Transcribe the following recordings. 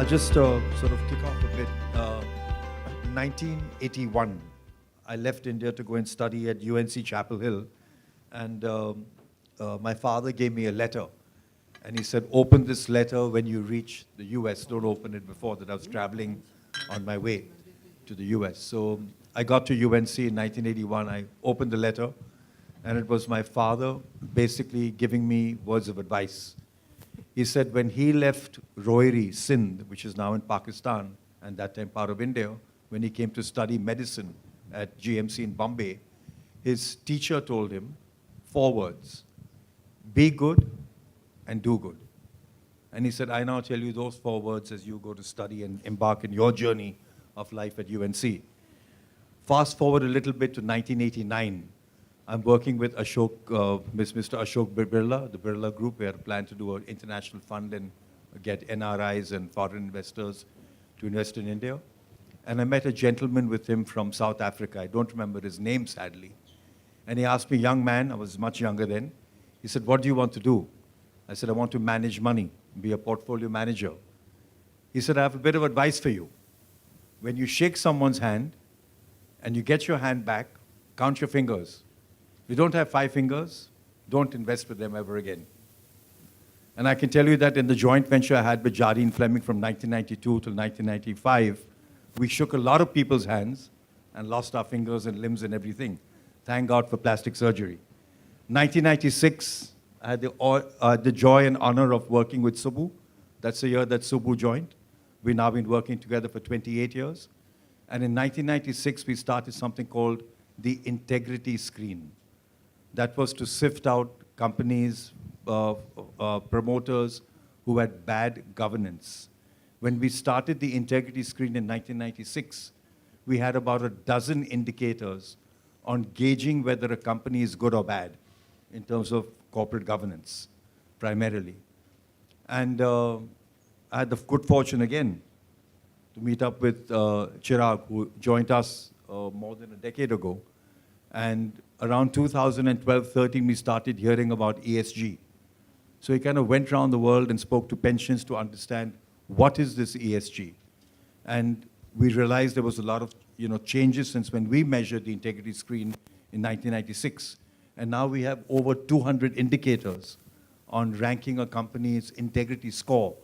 just sort of kick off a bit. 1981, I left India to go and study at UNC Chapel Hill, and my father gave me a letter, and he said, open this letter when you reach the US, don't open it before that. I was traveling on my way to the US. So I got to UNC in 1981, I opened the letter, and it was my father basically giving me words of advice. He said when he left Rohiri, Sindh, which is now in Pakistan, and that time part of India, when he came to study medicine at GMC in Bombay, his teacher told him 4 words: be good and do good. And he said, I now tell you those 4 words as you go to study and embark in your journey of life at UNC. Fast forward a little bit to 1989. I'm working with Mr. Ashok Birla, the Birla Group. We had a plan to do an international fund and get NRIs and foreign investors to invest in India. And I met a gentleman with him from South Africa. I don't remember his name, sadly. And he asked me, young man, I was much younger then, he said, what do you want to do? I said, I want to manage money, be a portfolio manager. He said, I have a bit of advice for you. When you shake someone's hand and you get your hand back, count your fingers. If you don't have 5 fingers, don't invest with them ever again. And I can tell you that in the joint venture I had with Jardine Fleming from 1992 till 1995, we shook a lot of people's hands and lost our fingers and limbs and everything. Thank God for plastic surgery. 1996, I had the joy and honor of working with Subbu. That's the year that Subbu joined. We've now been working together for 28 years. And in 1996, we started something called the Integrity Screen. That was to sift out companies, promoters who had bad governance. When we started the Integrity Screen in 1996, we had about a dozen indicators on gauging whether a company is good or bad in terms of corporate governance, primarily. And I had the good fortune again to meet up with Chirag, who joined us more than a decade ago. And around 2012-13, we started hearing about ESG. So he kind of went around the world and spoke to pensions to understand what is this ESG. And we realized there was a lot of changes since when we measured the integrity screen in 1996. And now we have over 200 indicators on ranking a company's integrity score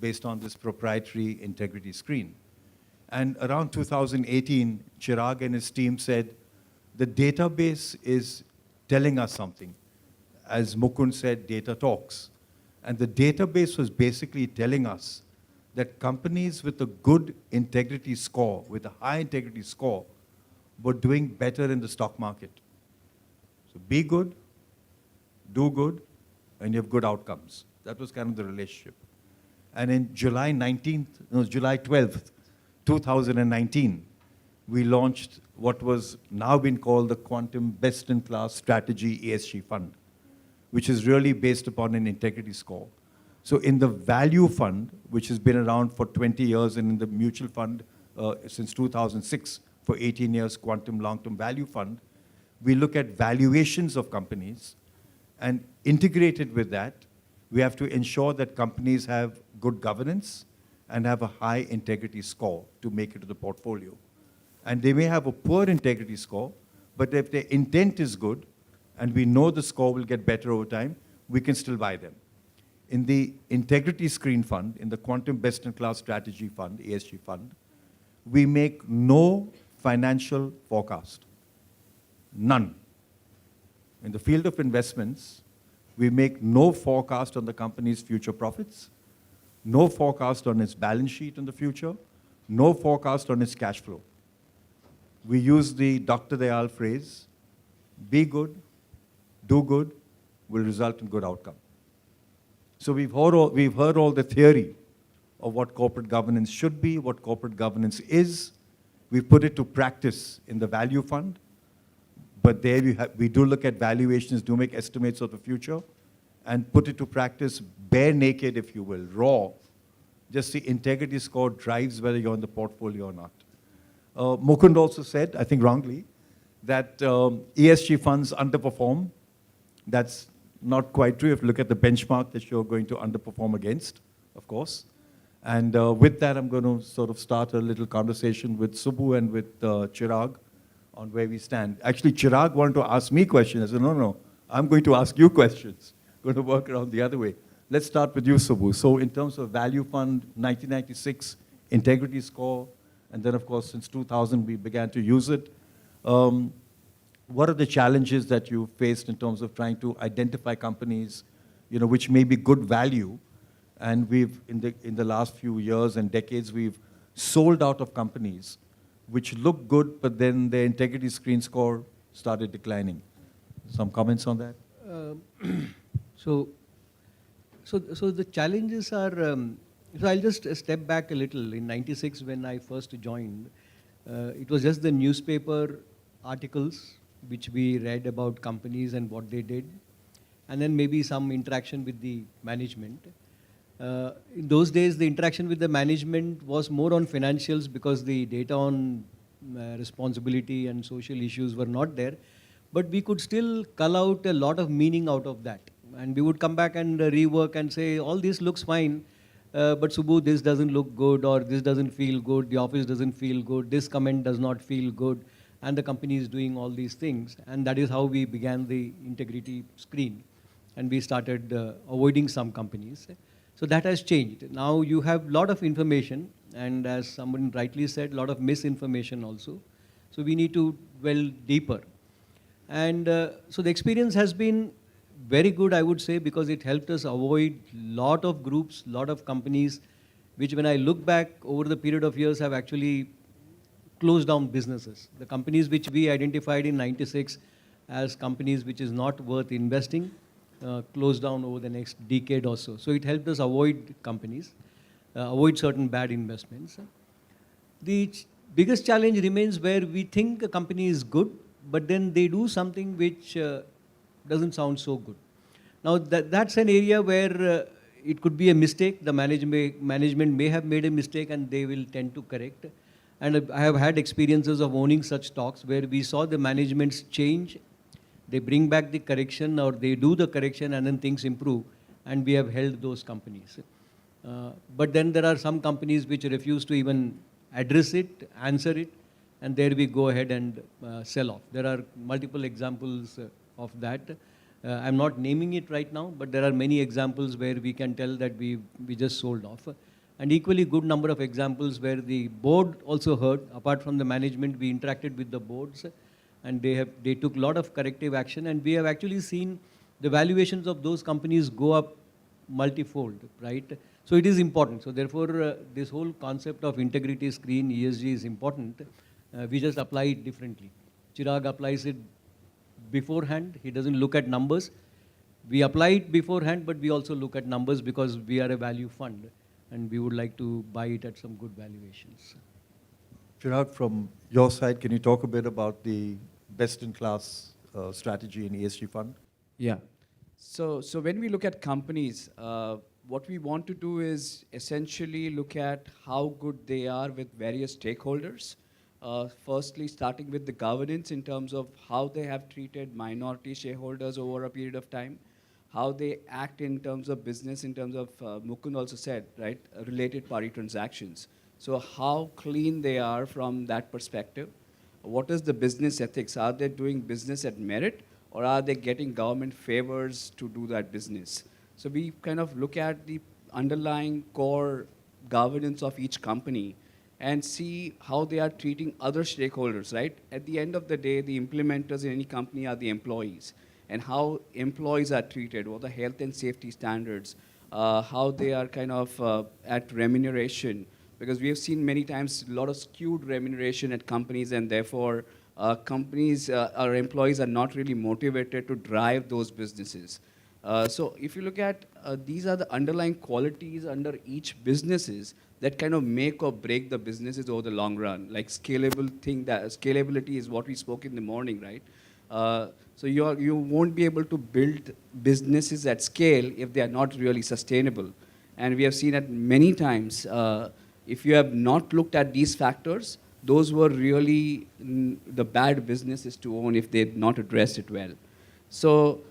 based on this proprietary integrity screen. And around 2018, Chirag and his team said, the database is telling us something. As Mukund said, data talks. And the database was basically telling us that companies with a good integrity score, with a high integrity score, were doing better in the stock market. So be good, do good, and you have good outcomes. That was kind of the relationship. And in July 12th, 2019, we launched what was now been called the Quantum Best-in-Class Strategy ESG Fund, which is really based upon an integrity score. So in the value fund, which has been around for 20 years, and in the mutual fund since 2006, for 18 years, Quantum Long-Term Value Fund, we look at valuations of companies, and integrated with that, we have to ensure that companies have good governance and have a high integrity score to make it to the portfolio. And they may have a poor integrity score, but if their intent is good, and we know the score will get better over time, we can still buy them. In the Integrity Screen Fund, in the Quantum Best-in-Class Strategy Fund, ESG Fund, we make no financial forecast. None. In the field of investments, we make no forecast on the company's future profits, no forecast on its balance sheet in the future, no forecast on its cash flow. We use the Dr. Dayal phrase, be good, do good, will result in good outcome. So we've heard all the theory of what corporate governance should be, what corporate governance is. We put it to practice in the value fund. But there we do look at valuations, do make estimates of the future, and put it to practice bare naked, if you will, raw. Just the integrity score drives whether you're in the portfolio or not. Mukund also said, I think wrongly, that ESG funds underperform. That's not quite true if you look at the benchmark that you're going to underperform against, of course. And with that, I'm going to sort of start a little conversation with Subbu and with Chirag on where we stand. Actually, Chirag wanted to ask me questions. I said, no, I'm going to ask you questions. Going to work around the other way. Let's start with you, Subbu. So in terms of value fund, 1996, integrity score, and then, of course, since 2000, we began to use it. What are the challenges that you faced in terms of trying to identify companies, which may be good value? And we've, in the last few years and decades, we've sold out of companies which look good, but then their integrity screen score started declining. Some comments on that? So the challenges are, so I'll just step back a little. In 96, when I first joined, it was just the newspaper articles which we read about companies and what they did, and then maybe some interaction with the management. In those days, the interaction with the management was more on financials because the data on responsibility and social issues were not there. But we could still cull out a lot of meaning out of that. And we would come back and rework and say, all this looks fine, but Subbu, this doesn't look good, or this doesn't feel good, the office doesn't feel good, this comment does not feel good, and the company is doing all these things. And that is how we began the integrity screen. And we started avoiding some companies. So that has changed. Now you have a lot of information, and as someone rightly said, a lot of misinformation also. So we need to dwell deeper. And so the experience has been very good, I would say, because it helped us avoid lot of groups, lot of companies, which when I look back over the period of years have actually closed down businesses. The companies which we identified in 96 as companies which is not worth investing, closed down over the next decade or so. So it helped us avoid companies, avoid certain bad investments. The biggest challenge remains where we think a company is good, but then they do something which doesn't sound so good. Now that's an area where it could be a mistake. The management may have made a mistake and they will tend to correct. And I have had experiences of owning such stocks where we saw the managements change. They bring back the correction, or they do the correction and then things improve, and we have held those companies. But then there are some companies which refuse to even address it, answer it, and there we go ahead and sell off. There are multiple examples of that. I'm not naming it right now, but there are many examples where we can tell that we just sold off. And equally good number of examples where the board also heard. Apart from the management, we interacted with the boards, and they took a lot of corrective action, and we have actually seen the valuations of those companies go up multifold, right? So it is important. So therefore, this whole concept of integrity screen, ESG, is important. We just apply it differently. Chirag applies it beforehand. He doesn't look at numbers. We apply it beforehand, but we also look at numbers because we are a value fund, and we would like to buy it at some good valuations. Chirag, from your side, can you talk a bit about the best-in-class strategy in ESG fund? Yeah. So when we look at companies, what we want to do is essentially look at how good they are with various stakeholders. Firstly, starting with the governance in terms of how they have treated minority shareholders over a period of time, how they act in terms of business, in terms of, Mukund also said, right, related party transactions. So how clean they are from that perspective. What is the business ethics? Are they doing business at merit, or are they getting government favors to do that business? So we kind of look at the underlying core governance of each company and see how they are treating other stakeholders, right? At the end of the day, the implementers in any company are the employees, and how employees are treated, what are the health and safety standards, how they are kind of at remuneration, because we have seen many times a lot of skewed remuneration at companies, and therefore companies, our employees are not really motivated to drive those businesses. So if you look at, these are the underlying qualities under each businesses that kind of make or break the businesses over the long run. Like scalability is what we spoke in the morning, right? So you won't be able to build businesses at scale if they are not really sustainable. And we have seen it many times. If you have not looked at these factors, those were really the bad businesses to own if they had not addressed it well. So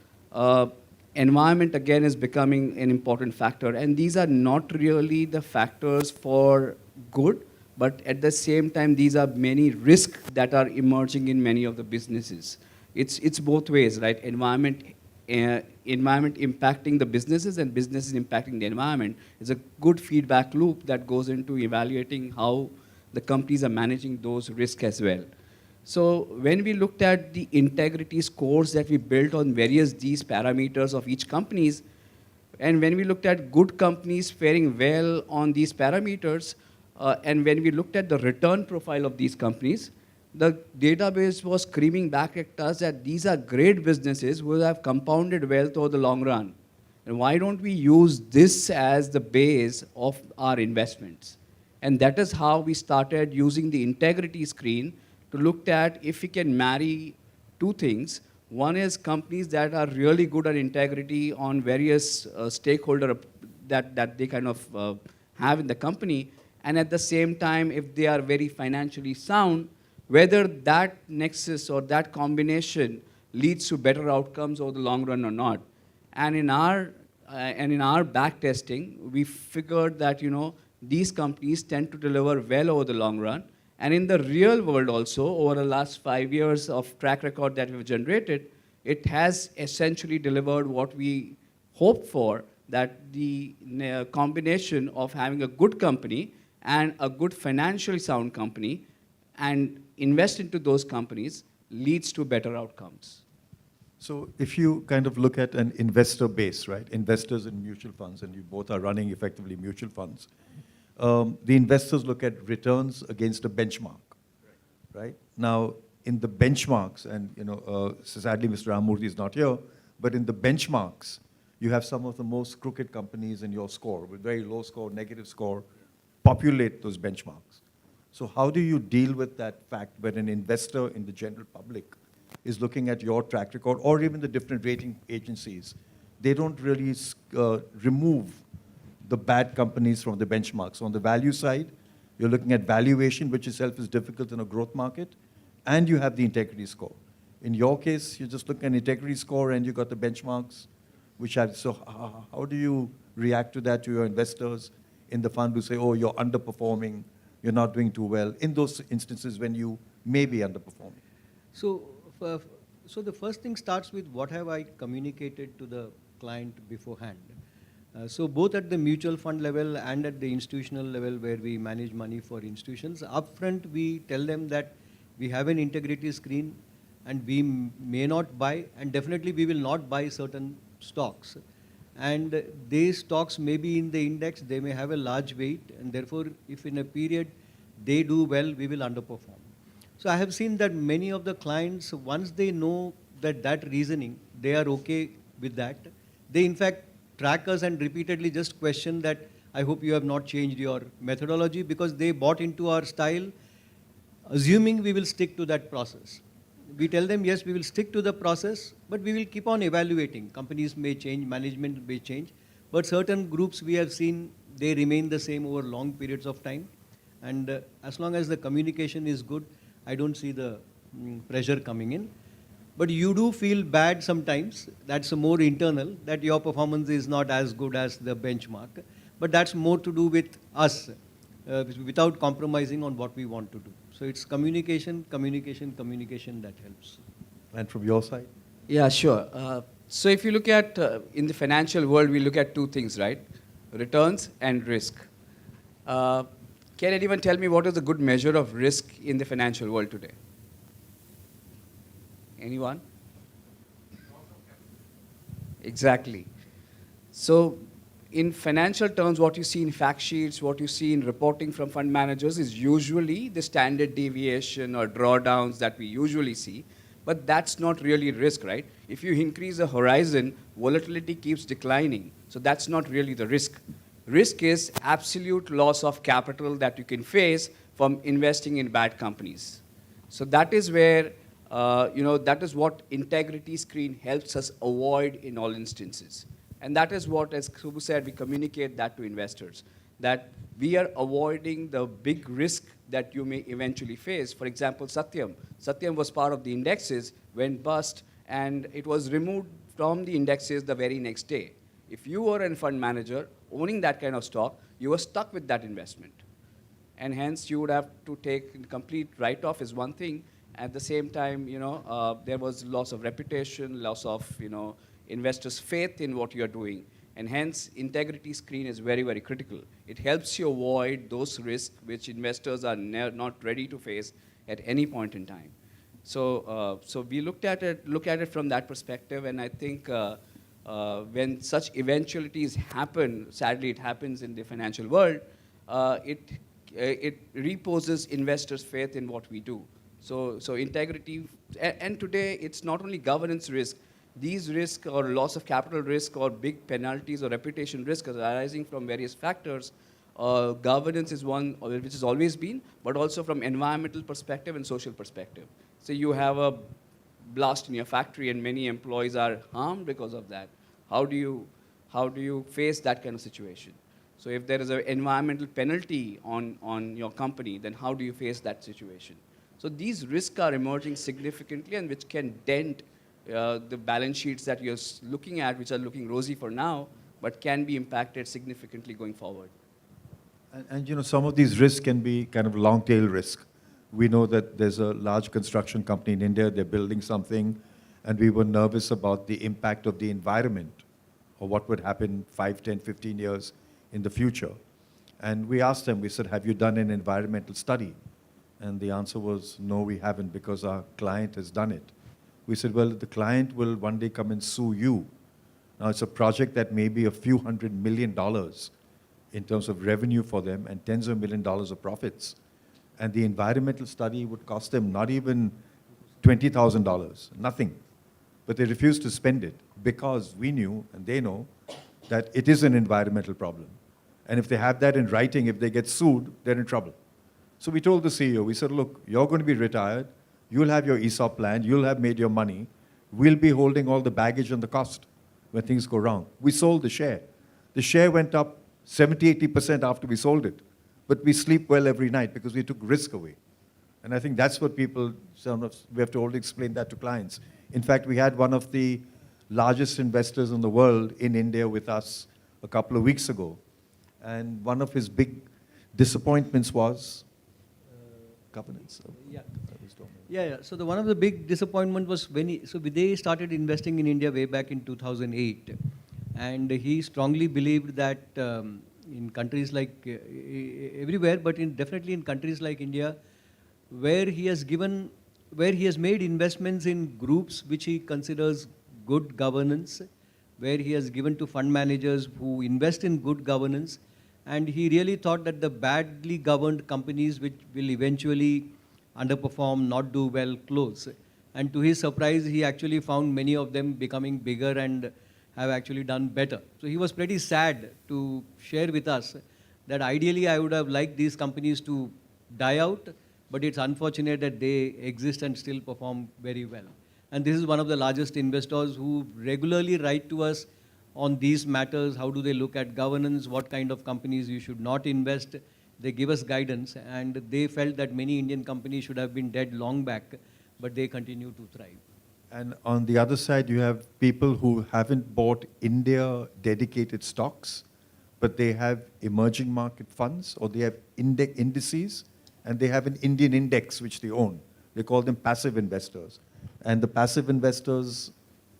environment again is becoming an important factor. And these are not really the factors for good, but at the same time, these are many risks that are emerging in many of the businesses. It's both ways, right? Environment impacting the businesses and businesses impacting the environment is a good feedback loop that goes into evaluating how the companies are managing those risks as well. So when we looked at the integrity scores that we built on various these parameters of each companies, and when we looked at good companies faring well on these parameters, and when we looked at the return profile of these companies, the database was screaming back at us that these are great businesses who have compounded wealth over the long run. And why don't we use this as the base of our investments? And that is how we started using the integrity screen to look at if we can marry two things. One is companies that are really good at integrity on various stakeholder that they kind of have in the company, and at the same time, if they are very financially sound, whether that nexus or that combination leads to better outcomes over the long run or not. And in our back testing, we figured that these companies tend to deliver well over the long run. And in the real world also, over the last 5 years of track record that we've generated, it has essentially delivered what we hoped for, that the combination of having a good company and a good financially sound company and invest into those companies leads to better outcomes. So if you kind of look at an investor base, right, investors in mutual funds, and you both are running effectively mutual funds, the investors look at returns against a benchmark, right? Now, in the benchmarks, and sadly Mr. Ramamurthy is not here, but in the benchmarks, you have some of the most crooked companies in your score, with very low score, negative score, populate those benchmarks. So how do you deal with that fact when an investor in the general public is looking at your track record, or even the different rating agencies? They don't really remove the bad companies from the benchmarks. On the value side, you're looking at valuation, which itself is difficult in a growth market, and you have the integrity score. In your case, you just look at integrity score and you got the benchmarks, which have, so how do you react to that, to your investors in the fund who say, oh, you're underperforming, you're not doing too well, in those instances when you may be underperforming? So the first thing starts with what have I communicated to the client beforehand. So both at the mutual fund level and at the institutional level where we manage money for institutions, upfront we tell them that we have an integrity screen and we may not buy, and definitely we will not buy certain stocks. And these stocks may be in the index, they may have a large weight, and therefore if in a period they do well, we will underperform. So I have seen that many of the clients, once they know that reasoning, they are okay with that. They in fact track us and repeatedly just question that, I hope you have not changed your methodology, because they bought into our style, assuming we will stick to that process. We tell them, yes, we will stick to the process, but we will keep on evaluating. Companies may change, management may change, but certain groups we have seen, they remain the same over long periods of time. And as long as the communication is good, I don't see the pressure coming in. But you do feel bad sometimes, that's more internal, that your performance is not as good as the benchmark. But that's more to do with us, without compromising on what we want to do. So it's communication that helps. And from your side? Yeah, sure. So if you look at, in the financial world, we look at two things, right? Returns and risk. Can anyone tell me what is a good measure of risk in the financial world today? Anyone? Exactly. So in financial terms, what you see in fact sheets, what you see in reporting from fund managers is usually the standard deviation or drawdowns that we usually see. But that's not really risk, right? If you increase the horizon, volatility keeps declining. So that's not really the risk. Risk is absolute loss of capital that you can face from investing in bad companies. So that is where, that is what integrity screen helps us avoid in all instances. And that is what, as Subbu said, we communicate that to investors, that we are avoiding the big risk that you may eventually face. For example, Satyam. Satyam was part of the indexes, went bust, and it was removed from the indexes the very next day. If you were a fund manager owning that kind of stock, you were stuck with that investment. And hence you would have to take complete write-off is one thing. At the same time, there was loss of reputation, loss of, investors' faith in what you are doing. And hence, integrity screen is very, very critical. It helps you avoid those risks which investors are not ready to face at any point in time. So we look at it from that perspective, and I think when such eventualities happen, sadly it happens in the financial world, it reposes investors' faith in what we do. So integrity, and today it's not only governance risk. These risks or loss of capital risk or big penalties or reputation risk are arising from various factors. Governance is one which has always been, but also from environmental perspective and social perspective. So you have a blast in your factory and many employees are harmed because of that. How do you face that kind of situation? So if there is an environmental penalty on your company, then how do you face that situation? So these risks are emerging significantly and which can dent the balance sheets that you're looking at, which are looking rosy for now, but can be impacted significantly going forward. And some of these risks can be kind of long tail risk. We know that there's a large construction company in India, they're building something, and we were nervous about the impact of the environment or what would happen 5, 10, 15 years in the future. And we asked them, we said, have you done an environmental study? And the answer was, no, we haven't, because our client has done it. We said, well, the client will one day come and sue you. Now, it's a project that may be a few $100 million in terms of revenue for them and tens of millions of dollars of profits. And the environmental study would cost them not even $20,000, nothing. But they refused to spend it because we knew, and they know, that it is an environmental problem. And if they have that in writing, if they get sued, they're in trouble. So we told the CEO, we said, look, you're going to be retired, you'll have your ESOP plan, you'll have made your money, we'll be holding all the baggage and the cost when things go wrong. We sold the share. The share went up 70, 80% after we sold it. But we sleep well every night because we took risk away. And I think that's what we have to always explain that to clients. In fact, we had one of the largest investors in the world in India with us a couple of weeks ago. And one of his big disappointments was governance. Yeah. So one of the big disappointment was when they started investing in India way back in 2008, and he strongly believed that in countries like everywhere, but definitely in countries like India, where he has made investments in groups which he considers good governance, where he has given to fund managers who invest in good governance, and he really thought that the badly governed companies which will eventually underperform, not do well, close. And to his surprise, he actually found many of them becoming bigger and have actually done better. So he was pretty sad to share with us that ideally I would have liked these companies to die out, but it's unfortunate that they exist and still perform very well. And this is one of the largest investors who regularly write to us on these matters. How do they look at governance? What kind of companies you should not invest? They give us guidance, and they felt that many Indian companies should have been dead long back, but they continue to thrive. And on the other side, you have people who haven't bought India dedicated stocks, but they have emerging market funds, or they have indices, and they have an Indian index which they own. They call them passive investors. And the passive investors,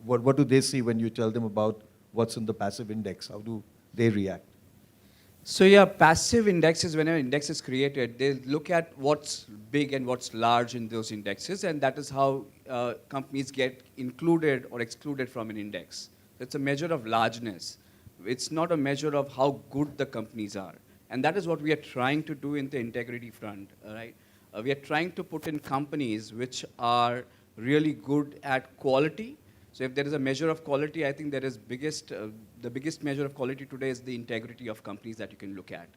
what do they see when you tell them about what's in the passive index? How do they react? So yeah, passive indexes, whenever index is created, they look at what's big and what's large in those indexes, and that is how companies get included or excluded from an index. It's a measure of largeness. It's not a measure of how good the companies are. And that is what we are trying to do in the integrity front, right? We are trying to put in companies which are really good at quality. So if there is a measure of quality, I think there is the biggest measure of quality today is the integrity of companies that you can look at.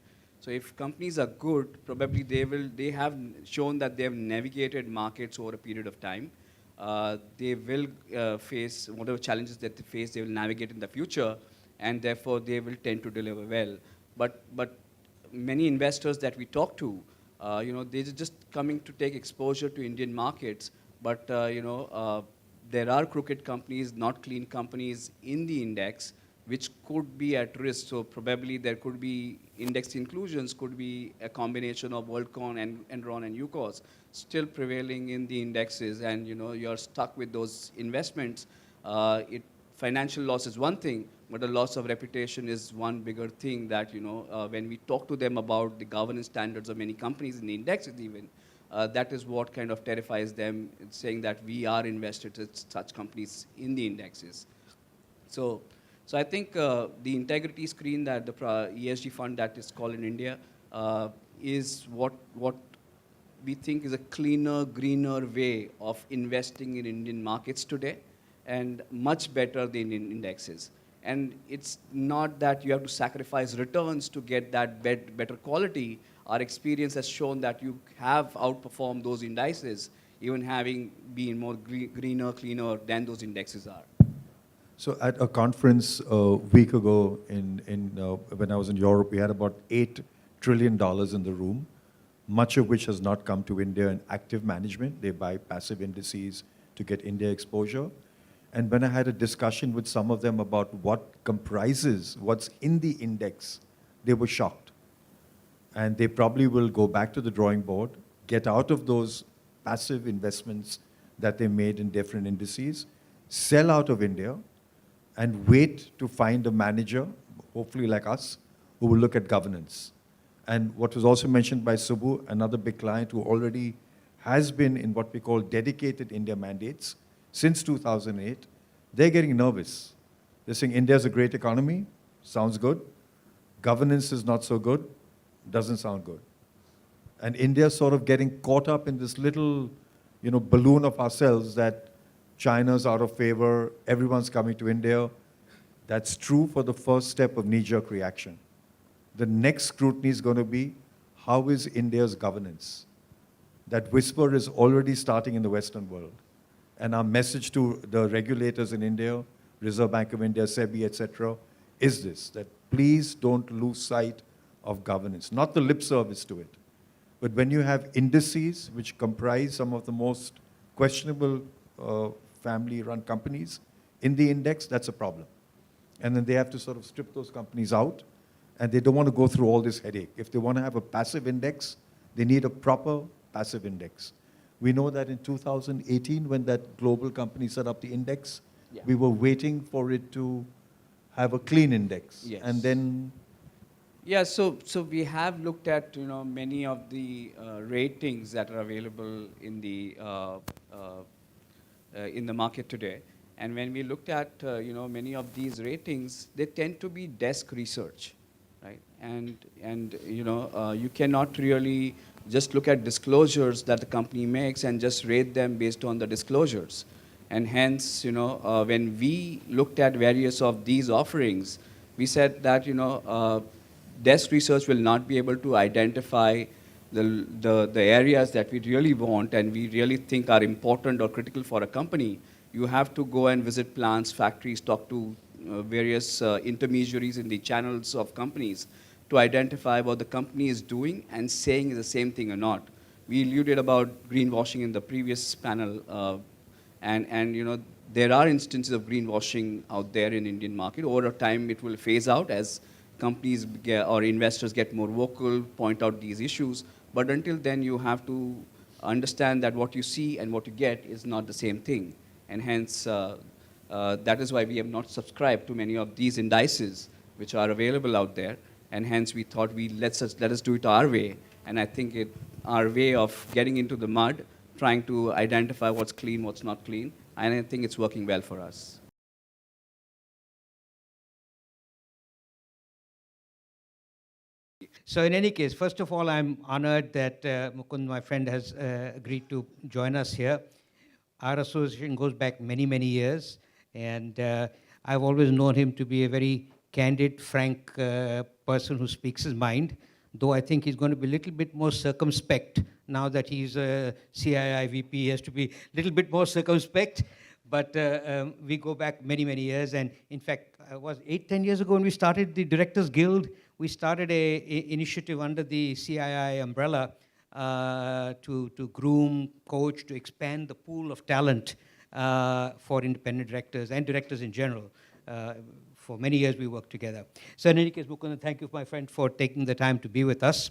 So if companies are good, probably they have shown that they have navigated markets over a period of time. They will face whatever challenges that they face, they will navigate in the future, and therefore they will tend to deliver well. But many investors that we talk to, they're just coming to take exposure to Indian markets, but there are crooked companies, not clean companies in the index, which could be at risk. So probably there could be index inclusions, could be a combination of WorldCon and Enron and UCOS still prevailing in the indexes, and you're stuck with those investments. Financial loss is one thing, but the loss of reputation is one bigger thing that, when we talk to them about the governance standards of many companies in the indexes even, that is what kind of terrifies them, saying that we are invested in such companies in the indexes. So, so I think the integrity screen that the ESG fund that is called in India is what we think is a cleaner, greener way of investing in Indian markets today, and much better than in indexes. And it's not that you have to sacrifice returns to get that better quality. Our experience has shown that you have outperformed those indices, even having been more greener, cleaner than those indexes are. So at a conference a week ago when I was in Europe, we had about $8 trillion in the room, much of which has not come to India in active management. They buy passive indices to get India exposure. And when I had a discussion with some of them about what comprises what's in the index, they were shocked. And they probably will go back to the drawing board, get out of those passive investments that they made in different indices, sell out of India, and wait to find a manager, hopefully like us, who will look at governance. And what was also mentioned by Subbu, another big client who already has been in what we call dedicated India mandates since 2008, they're getting nervous. They're saying India's a great economy, sounds good. Governance is not so good, doesn't sound good. And India's sort of getting caught up in this little, balloon of ourselves that China's out of favor, everyone's coming to India. That's true for the first step of knee-jerk reaction. The next scrutiny is going to be, how is India's governance? That whisper is already starting in the Western world. And our message to the regulators in India, Reserve Bank of India, SEBI, etc., is this, that please don't lose sight of governance, not the lip service to it. But when you have indices which comprise some of the most questionable family-run companies in the index, that's a problem. And then they have to sort of strip those companies out, and they don't want to go through all this headache. If they want to have a passive index, they need a proper passive index. We know that in 2018, when that global company set up the index, we were waiting for it to have a clean index. Yes. And then... Yeah, so we have looked at many of the ratings that are available in the market today, and when we looked at many of these ratings, they tend to be desk research, right? And you cannot really just look at disclosures that the company makes and just rate them based on the disclosures. And hence, when we looked at various of these offerings, we said that desk research will not be able to identify the areas that we really want and we really think are important or critical for a company. You have to go and visit plants, factories, talk to various intermediaries in the channels of companies to identify what the company is doing and saying is the same thing or not. We alluded about greenwashing in the previous panel, and there are instances of greenwashing out there in Indian market. Over time, it will phase out as companies or investors get more vocal, point out these issues. But until then, you have to understand that what you see and what you get is not the same thing. And hence, that is why we have not subscribed to many of these indices which are available out there. And hence, we thought let us do it our way. And I think our way of getting into the mud, trying to identify what's clean, what's not clean, and I think it's working well for us. So in any case, first of all, I'm honored that Mukund, my friend, has agreed to join us here. Our association goes back many, many years, and I've always known him to be a very candid, frank person who speaks his mind, though I think he's going to be a little bit more circumspect now that he's a CII VP. He has to be a little bit more circumspect. But we go back many, many years. And in fact, it was 8-10 years ago when we started the Directors Guild. We started an initiative under the CII umbrella to groom, coach, to expand the pool of talent for independent directors and directors in general. For many years we worked together. So in any case, Mukundan, thank you, my friend, for taking the time to be with us.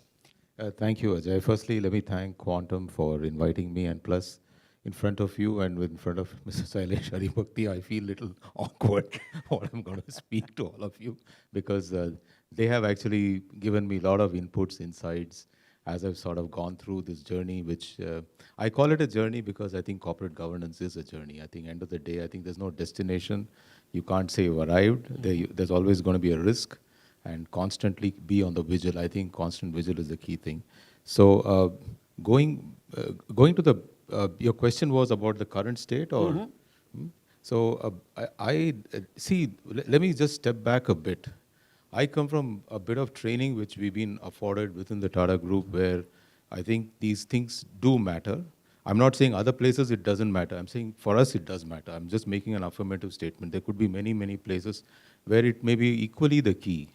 Thank you, Ajay. Firstly, let me thank Quantum for inviting me, and plus, in front of you and in front of Mr. Sailesh Haribhakti, I feel a little awkward what I'm going to speak to all of you, because they have actually given me a lot of inputs, insights, as I've sort of gone through this journey, which I call it a journey because I think corporate governance is a journey. I think end of the day, I think there's no destination. You can't say you've arrived. There's always going to be a risk, and constantly be on the vigil. I think constant vigil is the key thing. So going to the, your question was about the current state, or? Hmm? So I see, let me just step back a bit. I come from a bit of training which we've been afforded within the Tata Group, where I think these things do matter. I'm not saying other places it doesn't matter. I'm saying for us it does matter. I'm just making an affirmative statement. There could be many, many places where it may be equally the key.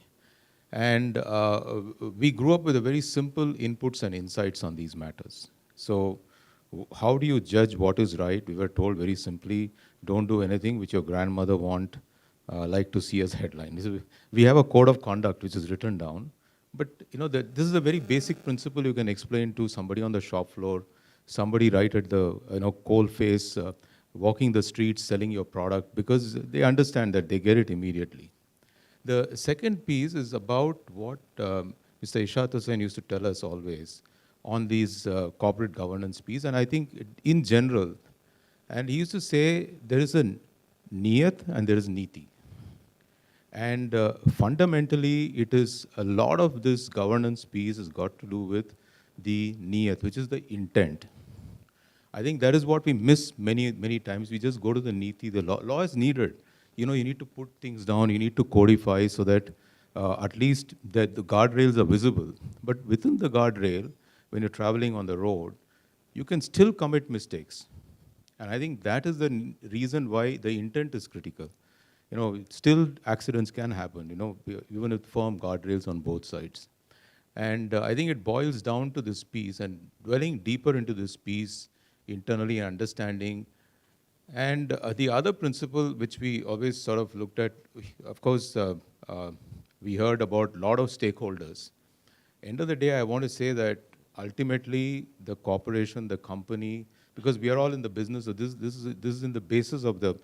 And we grew up with a very simple inputs and insights on these matters. So how do you judge what is right? We were told very simply, don't do anything which your grandmother like to see as headline. We have a code of conduct which is written down, but you know that this is a very basic principle you can explain to somebody on the shop floor, somebody right at the coal face, walking the streets, selling your product, because they understand that, they get it immediately. The second piece is about what Mr. Ishaq Hussain used to tell us always on these corporate governance piece, and I think in general, and he used to say there is a niyat and there is niti. And fundamentally, it is a lot of this governance piece has got to do with the niyat, which is the intent. I think that is what we miss many, many times. We just go to the niti. The law is needed. You need to put things down. You need to codify so that at least that the guardrails are visible. But within the guardrail, when you're traveling on the road, you can still commit mistakes. And I think that is the reason why the intent is critical. Still accidents can happen, even with firm guardrails on both sides. And I think it boils down to this piece, and dwelling deeper into this piece, internally understanding. And the other principle which we always sort of looked at, of course, we heard about a lot of stakeholders. End of the day, I want to say that ultimately the corporation, the company, because we are all in the business of this is in the basis of the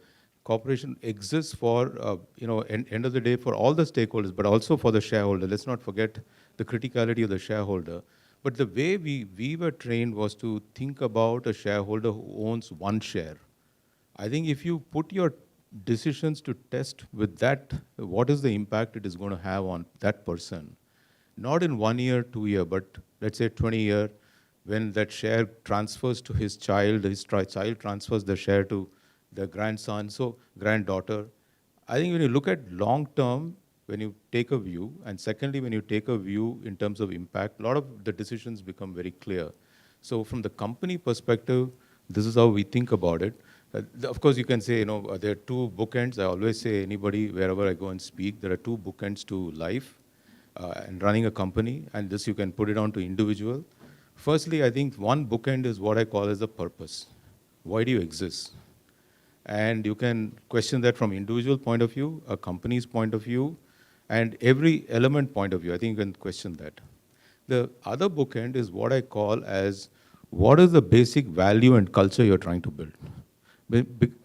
corporation exists for, end of the day for all the stakeholders, but also for the shareholder. Let's not forget the criticality of the shareholder. But the way we were trained was to think about a shareholder who owns one share. I think if you put your decisions to test with that, what is the impact it is going to have on that person? Not in 1 year, 2 year, but let's say 20 year, when that share transfers to his child child transfers the share to the grandson, so granddaughter. I think when you look at long term, when you take a view, and secondly, when you take a view in terms of impact, a lot of the decisions become very clear. So from the company perspective, this is how we think about it. Of course, you can say, there are two bookends. I always say anybody, wherever I go and speak, there are two bookends to life and running a company, and this you can put it on to individual. Firstly, I think one bookend is what I call as the purpose. Why do you exist? And you can question that from individual point of view, a company's point of view, and every element point of view. I think you can question that. The other bookend is what I call as what is the basic value and culture you're trying to build.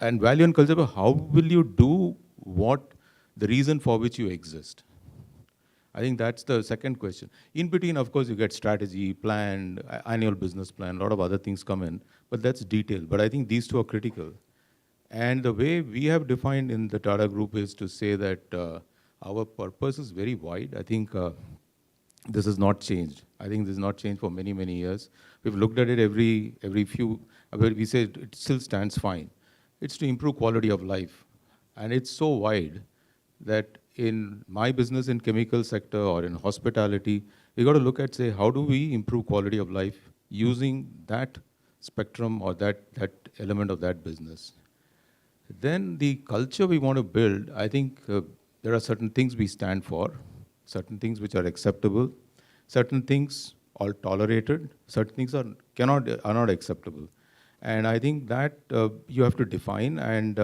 And value and culture, how will you do what the reason for which you exist? I think that's the second question. In between, of course, you get strategy, plan, annual business plan, a lot of other things come in, but that's detail. But I think these two are critical. And the way we have defined in the Tata Group is to say that our purpose is very wide. I think this has not changed. I think this has not changed for many, many years. We've looked at it every few, we say it still stands fine. It's to improve quality of life. And it's so wide that in my business in chemical sector or in hospitality, we got to look at, say, how do we improve quality of life using that spectrum or that element of that business. Then the culture we want to build, I think there are certain things we stand for, certain things which are acceptable, certain things are tolerated, certain things are not acceptable. And I think that you have to define, and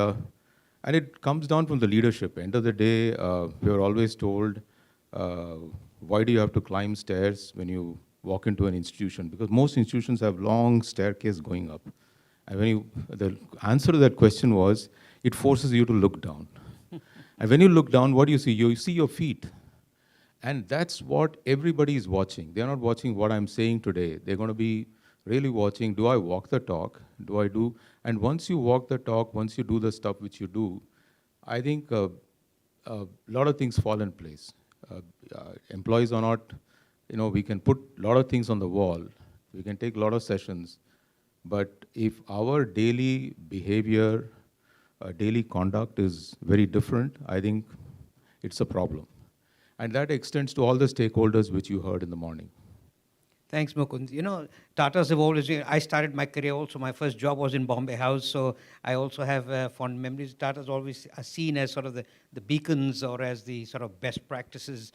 it comes down from the leadership. End of the day, we are always told, uh, why do you have to climb stairs when you walk into an institution? Because most institutions have long staircase going up. And the answer to that question was, it forces you to look down. And when you look down, what do you see? You see your feet. And that's what everybody is watching. They're not watching what I'm saying today. They're going to be really watching, do I walk the talk? Do I do? And once you walk the talk, once you do the stuff which you do, I think a lot of things fall in place. Employees are not, we can put a lot of things on the wall. We can take a lot of sessions. But if our daily behavior, daily conduct is very different, I think it's a problem. And that extends to all the stakeholders which you heard in the morning. Thanks, Mukund. You know, Tatas have always, I started my career also, my first job was in Bombay House, so I also have fond memories. Tatas always are seen as sort of the beacons or as the sort of best practices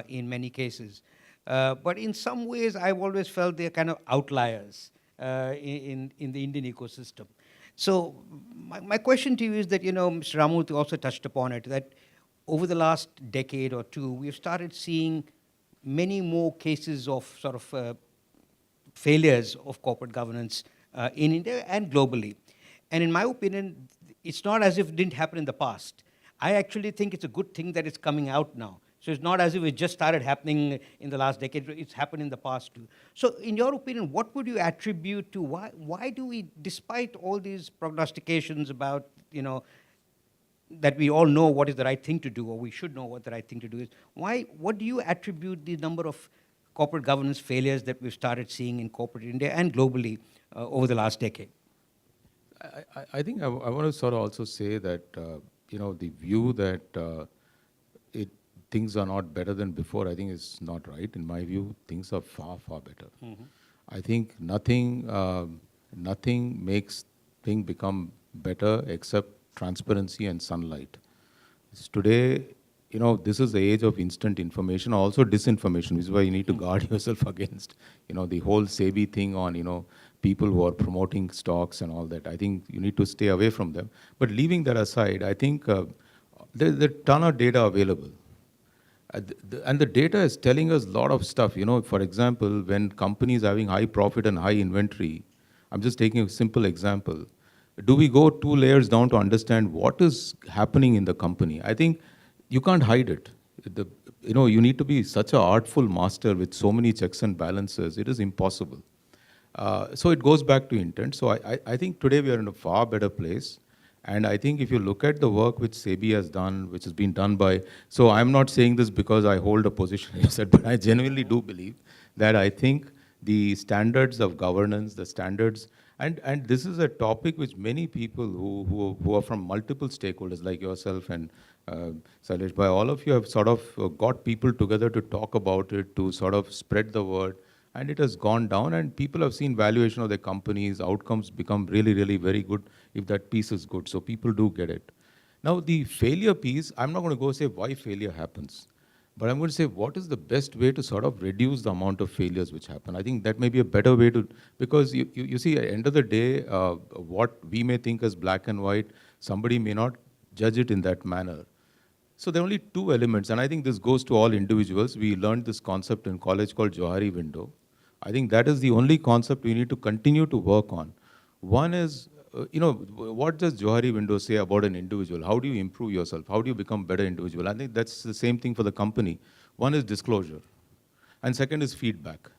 in many cases. But in some ways, I've always felt they're kind of outliers in the Indian ecosystem. So my question to you is that, Mr. Ramamurthy also touched upon it, that over the last decade or two, we've started seeing many more cases of sort of failures of corporate governance in India and globally. And in my opinion, it's not as if it didn't happen in the past. I actually think it's a good thing that it's coming out now. So it's not as if it just started happening in the last decade, it's happened in the past too. So in your opinion, what would you attribute to why do we, despite all these prognostications about, that we all know what is the right thing to do, or we should know what the right thing to do is, what do you attribute the number of corporate governance failures that we've started seeing in corporate India and globally over the last decade? I think I want to sort of also say that, the view that things are not better than before, I think is not right. In my view, things are far, far better. Mm-hmm. I think nothing makes things become better except transparency and sunlight. Today, this is the age of instant information, also disinformation, which is why you need to guard yourself against, the whole SEBI thing on, people who are promoting stocks and all that. I think you need to stay away from them. But leaving that aside, I think there's a ton of data available. And the data is telling us a lot of stuff. For example, when companies are having high profit and high inventory, I'm just taking a simple example. Do we go 2 layers down to understand what is happening in the company? I think you can't hide it. You need to be such an artful master with so many checks and balances. It is impossible. So it goes back to intent. So I think today we are in a far better place. And I think if you look at the work which SEBI has done, which has been done by, so I'm not saying this because I hold a position, you said, but I genuinely do believe that I think the standards of governance, the standards, and this is a topic which many people who are from multiple stakeholders like yourself and Sailesh, by all of you have sort of got people together to talk about it, to sort of spread the word. And it has gone down, and people have seen valuation of their companies, outcomes become really, really very good if that piece is good. So people do get it. Now, the failure piece, I'm not going to go say why failure happens, but I'm going to say what is the best way to sort of reduce the amount of failures which happen. I think that may be a better way to, because you see, at the end of the day, what we may think as black and white, somebody may not judge it in that manner. So there are only 2 elements, and I think this goes to all individuals. We learned this concept in college called Johari window. I think that is the only concept we need to continue to work on. One is, what does Johari window say about an individual? How do you improve yourself? How do you become a better individual? I think that's the same thing for the company. One is disclosure, and second is feedback.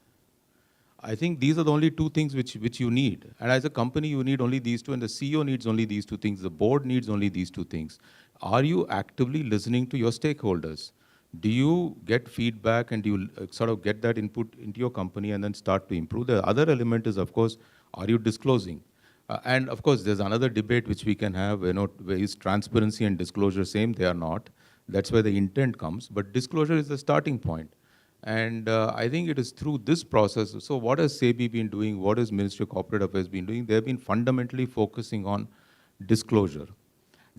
I think these are the only 2 things which you need. And as a company, you need only these 2, and the CEO needs only these 2 things. The board needs only these 2 things. Are you actively listening to your stakeholders? Do you get feedback and do you sort of get that input into your company and then start to improve? The other element is, of course, are you disclosing? And of course, there's another debate which we can have, where is transparency and disclosure same? They are not. That's where the intent comes. But disclosure is the starting point. And I think it is through this process. So what has SEBI been doing? What has Ministry of Corporate Affairs been doing? They've been fundamentally focusing on disclosure.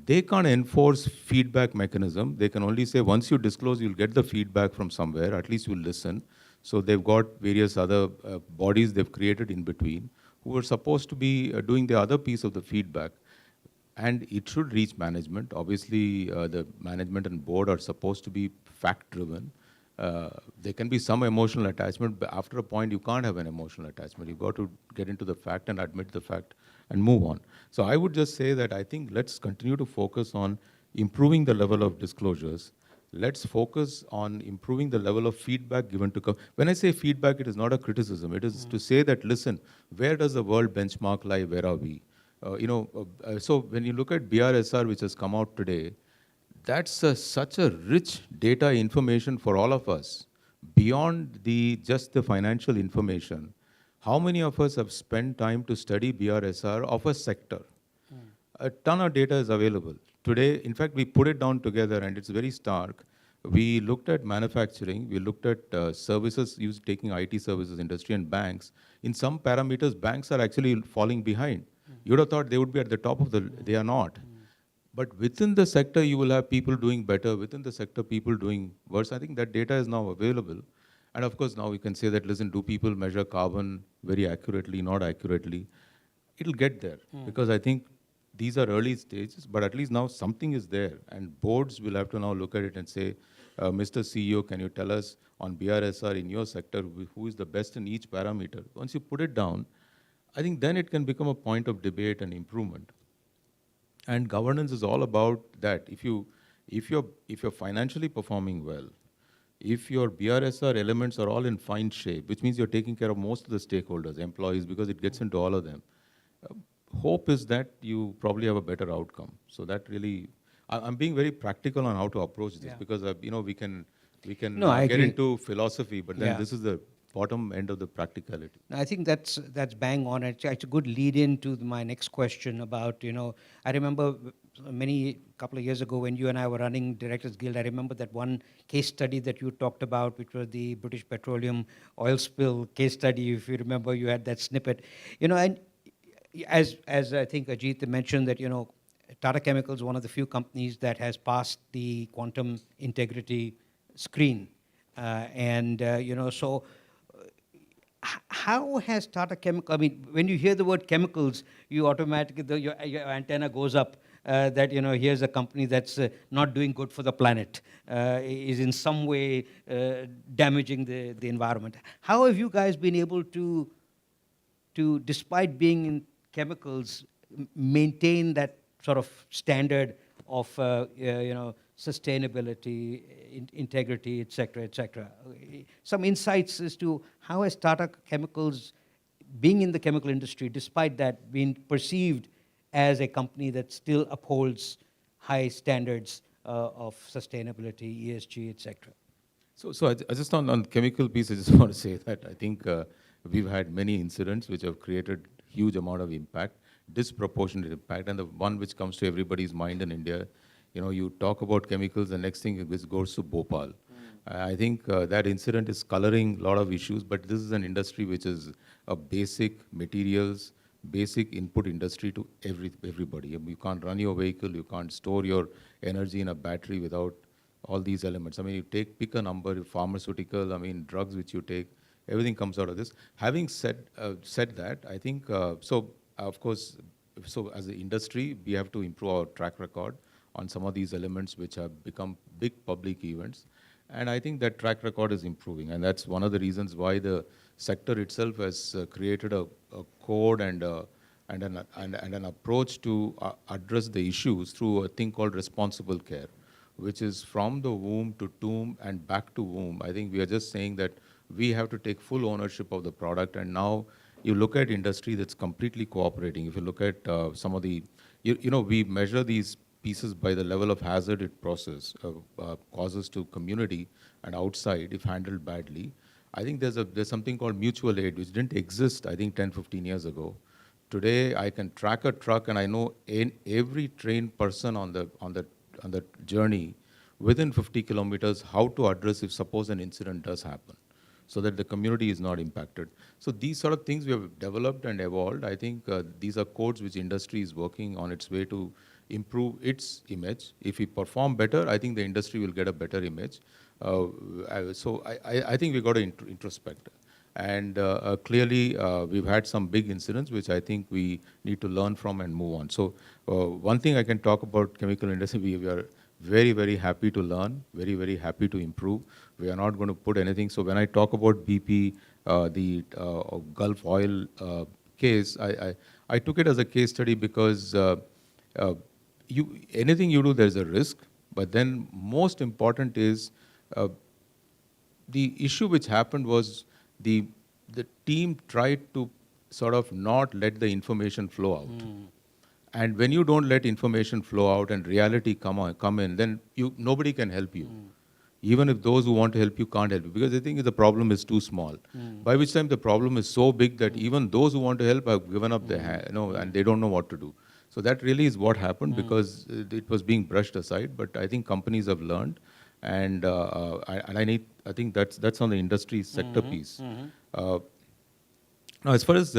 They can't enforce feedback mechanism. They can only say once you disclose, you'll get the feedback from somewhere. At least you'll listen. So they've got various other bodies they've created in between. who are supposed to be doing the other piece of the feedback. And it should reach management. Obviously, the management and board are supposed to be fact-driven. There can be some emotional attachment, but after a point, you can't have an emotional attachment. You've got to get into the fact and admit the fact and move on. So I would just say that I think let's continue to focus on improving the level of disclosures. Let's focus on improving the level of feedback given to. When I say feedback, it is not a criticism. It is to say that, listen, where does the world benchmark lie? Where are we? So when you look at BRSR, which has come out today, that's such a rich data information for all of us, beyond just the financial information. How many of us have spent time to study BRSR of a sector? A ton of data is available. Today, in fact, we put it down together and it's very stark. We looked at manufacturing, we looked at services used taking IT services industry and banks. In some parameters, banks are actually falling behind. You would have thought they would be at the top of they are not. But within the sector, you will have people doing better. Within the sector, people doing worse. I think that data is now available. And of course, now we can say that, listen, do people measure carbon very accurately, not accurately? It'll get there. Because I think these are early stages, but at least now something is there. And boards will have to now look at it and say, Mr. CEO, can you tell us on BRSR in your sector, who is the best in each parameter? Once you put it down, I think then it can become a point of debate and improvement. And governance is all about that. If you're financially performing well, if your BRSR elements are all in fine shape, which means you're taking care of most of the stakeholders, employees, because it gets into all of them, hope is that you probably have a better outcome. So that really, I'm being very practical on how to approach this, because we can No, I get agree. into philosophy, but then Yeah. this is the bottom end of the practicality. I think that's bang on. It's a good lead in to my next question about, I remember couple of years ago when you and I were running Directors Guild, I remember that one case study that you talked about, which was the British Petroleum oil spill case study. If you remember, you had that snippet. And as I think Ajit mentioned that, Tata Chemicals is one of the few companies that has passed the quantum integrity screen. So how has Tata Chemical, I mean, when you hear the word chemicals, you automatically, your antenna goes up that, here's a company that's not doing good for the planet, is in some way damaging the environment. How have you guys been able to despite being in chemicals, maintain that sort of standard of, sustainability, integrity, et cetera? Some insights as to how has Tata Chemicals, being in the chemical industry, despite that, been perceived as a company that still upholds high standards of sustainability, ESG, et cetera? So I just on chemical piece, I just want to say that I think we've had many incidents which have created huge amount of impact, disproportionate impact, and the one which comes to everybody's mind in India, you talk about chemicals, the next thing which goes to Bhopal. I think that incident is coloring a lot of issues, but this is an industry which is a basic materials, basic input industry to everybody. You can't run your vehicle, you can't store your energy in a battery without all these elements. I mean, you pick a number, pharmaceutical, drugs which you take, everything comes out of this. Having said that, I think, of course, as the industry, we have to improve our track record on some of these elements which have become big public events. And I think that track record is improving. And that's one of the reasons why the sector itself has created a code and an approach to address the issues through a thing called responsible care, which is from the womb to tomb and back to womb. I think we are just saying that we have to take full ownership of the product. And now you look at industry that's completely cooperating. If you look at some of the, we measure these pieces by the level of hazard it causes to community and outside if handled badly. I think there's something called mutual aid, which didn't exist, I think, 10, 15 years ago. Today, I can track a truck and I know every trained person on the journey within 50 kilometers how to address if suppose an incident does happen, so that the community is not impacted. So these sort of things we have developed and evolved. I think these are codes which industry is working on its way to improve its image. If we perform better, I think the industry will get a better image. So I think we've got to introspect. And clearly, we've had some big incidents, which I think we need to learn from and move on. So one thing I can talk about chemical industry, we are very, very happy to learn, very, very happy to improve. We are not going to put anything. So when I talk about BP, the Gulf oil case, I took it as a case study because uh, anything you do, there's a risk. But then most important is uh, the issue which happened was the team tried to sort of not let the information flow out. And when you don't let information flow out and reality come in, then nobody can help you. Even if those who want to help you can't help you, because they think the problem is too small. By which time the problem is so big that even those who want to help have given up their and they don't know what to do. So that really is what happened because it was being brushed aside. But I think companies have learned, and I think that's on the industry sector piece. Now, as far as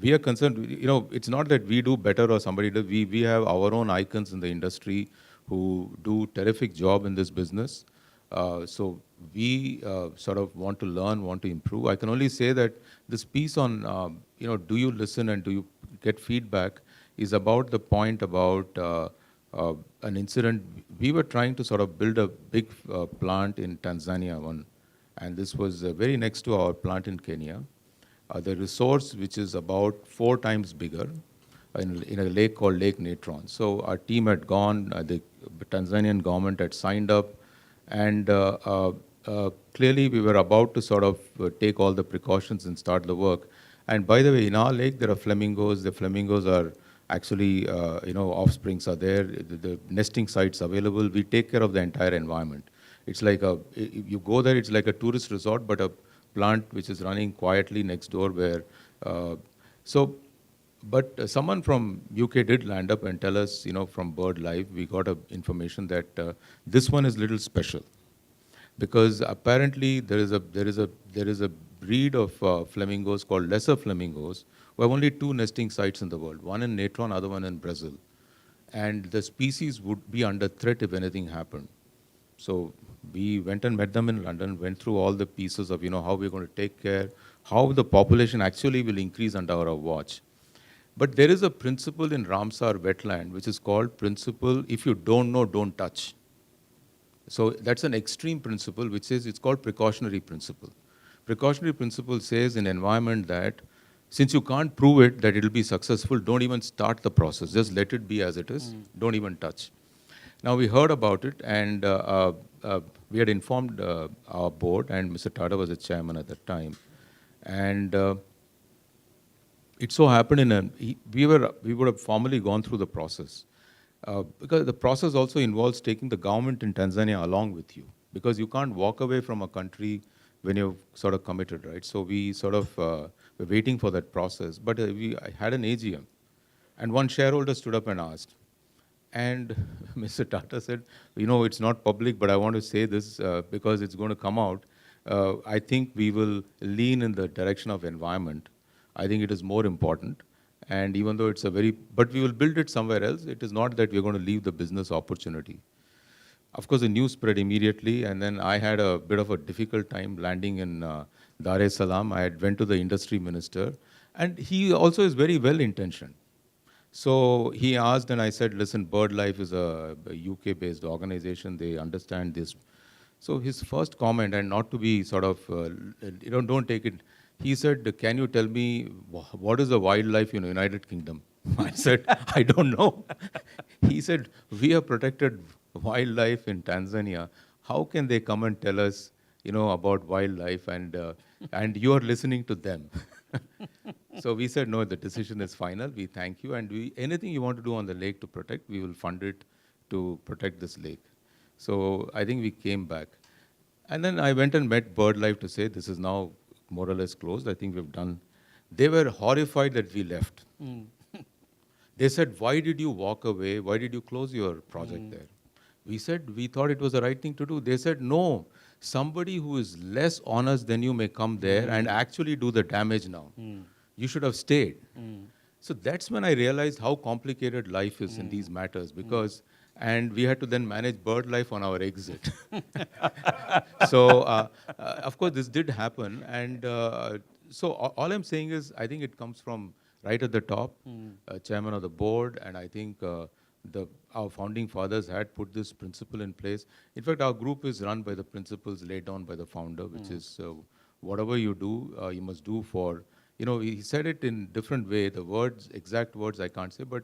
we are concerned, it's not that we do better or somebody does. We have our own icons in the industry who do terrific job in this business. So we sort of want to learn, want to improve. I can only say that this piece on, do you listen and do you get feedback is about the point about an incident. We were trying to sort of build a big plant in Tanzania, and this was very next to our plant in Kenya. The resource, which is about 4 times bigger, in a lake called Lake Natron. So our team had gone, the Tanzanian government had signed up, and clearly we were about to sort of take all the precautions and start the work. And by the way, in our lake there are flamingos. The flamingos are actually, offsprings are there. The nesting sites available. We take care of the entire environment. It's like you go there, it's like a tourist resort, but a plant which is running quietly next door where, but someone from UK did land up and tell us, from Bird Life, we got information that this one is little special, because apparently there is a breed of flamingos called lesser flamingos who have only 2 nesting sites in the world, one in Natron, other one in Brazil, and the species would be under threat if anything happened. So we went and met them in London, went through all the pieces of how we're going to take care, how the population actually will increase under our watch. But there is a principle in Ramsar wetland which is called principle, if you don't know, don't touch. So that's an extreme principle which says it's called precautionary principle. Precautionary principle says in environment that since you can't prove it that it will be successful, don't even start the process. Just let it be as it is. Don't even touch. Now we heard about it, and we had informed our board, and Mr. Tata was the chairman at that time. And it so happened we would have formally gone through the process. Because the process also involves taking the government in Tanzania along with you, because you can't walk away from a country when you've sort of committed, right? So we sort of were waiting for that process. But I had an AGM, and one shareholder stood up and asked, and Mr. Tata said, it's not public, but I want to say this because it's going to come out. I think we will lean in the direction of environment. I think it is more important. And even though but we will build it somewhere else. It is not that we're going to leave the business opportunity. Of course, the news spread immediately, and then I had a bit of a difficult time landing in Dar es Salaam. I went to the industry minister, and he also is very well-intentioned. So he asked, and I said, listen, BirdLife is a UK-based organization. They understand this. So his first comment, and not to be sort of, don't take it, he said, can you tell me what is the wildlife in the United Kingdom? I said, I don't know. He said, we have protected wildlife in Tanzania. How can they come and tell us, about wildlife, and you are listening to them? So we said, no, the decision is final. We thank you. And anything you want to do on the lake to protect, we will fund it to protect this lake. So I think we came back. And then I went and met BirdLife to say, this is now more or less closed. I think we've done. They were horrified that we left. They said, why did you walk away? Why did you close your project there? We said, we thought it was the right thing to do. They said, no, somebody who is less honest than you may come there and actually do the damage now. You should have stayed. So that's when I realized how complicated life is in these matters, because and we had to then manage bird life on our exit. So, of course, this did happen, and all I'm saying is, I think it comes from right at the top, chairman of the board, and I think our founding fathers had put this principle in place. In fact, our group is run by the principles laid down by the founder, which is whatever you do, you must do for. He said it in different way. The words, exact words, I can't say, but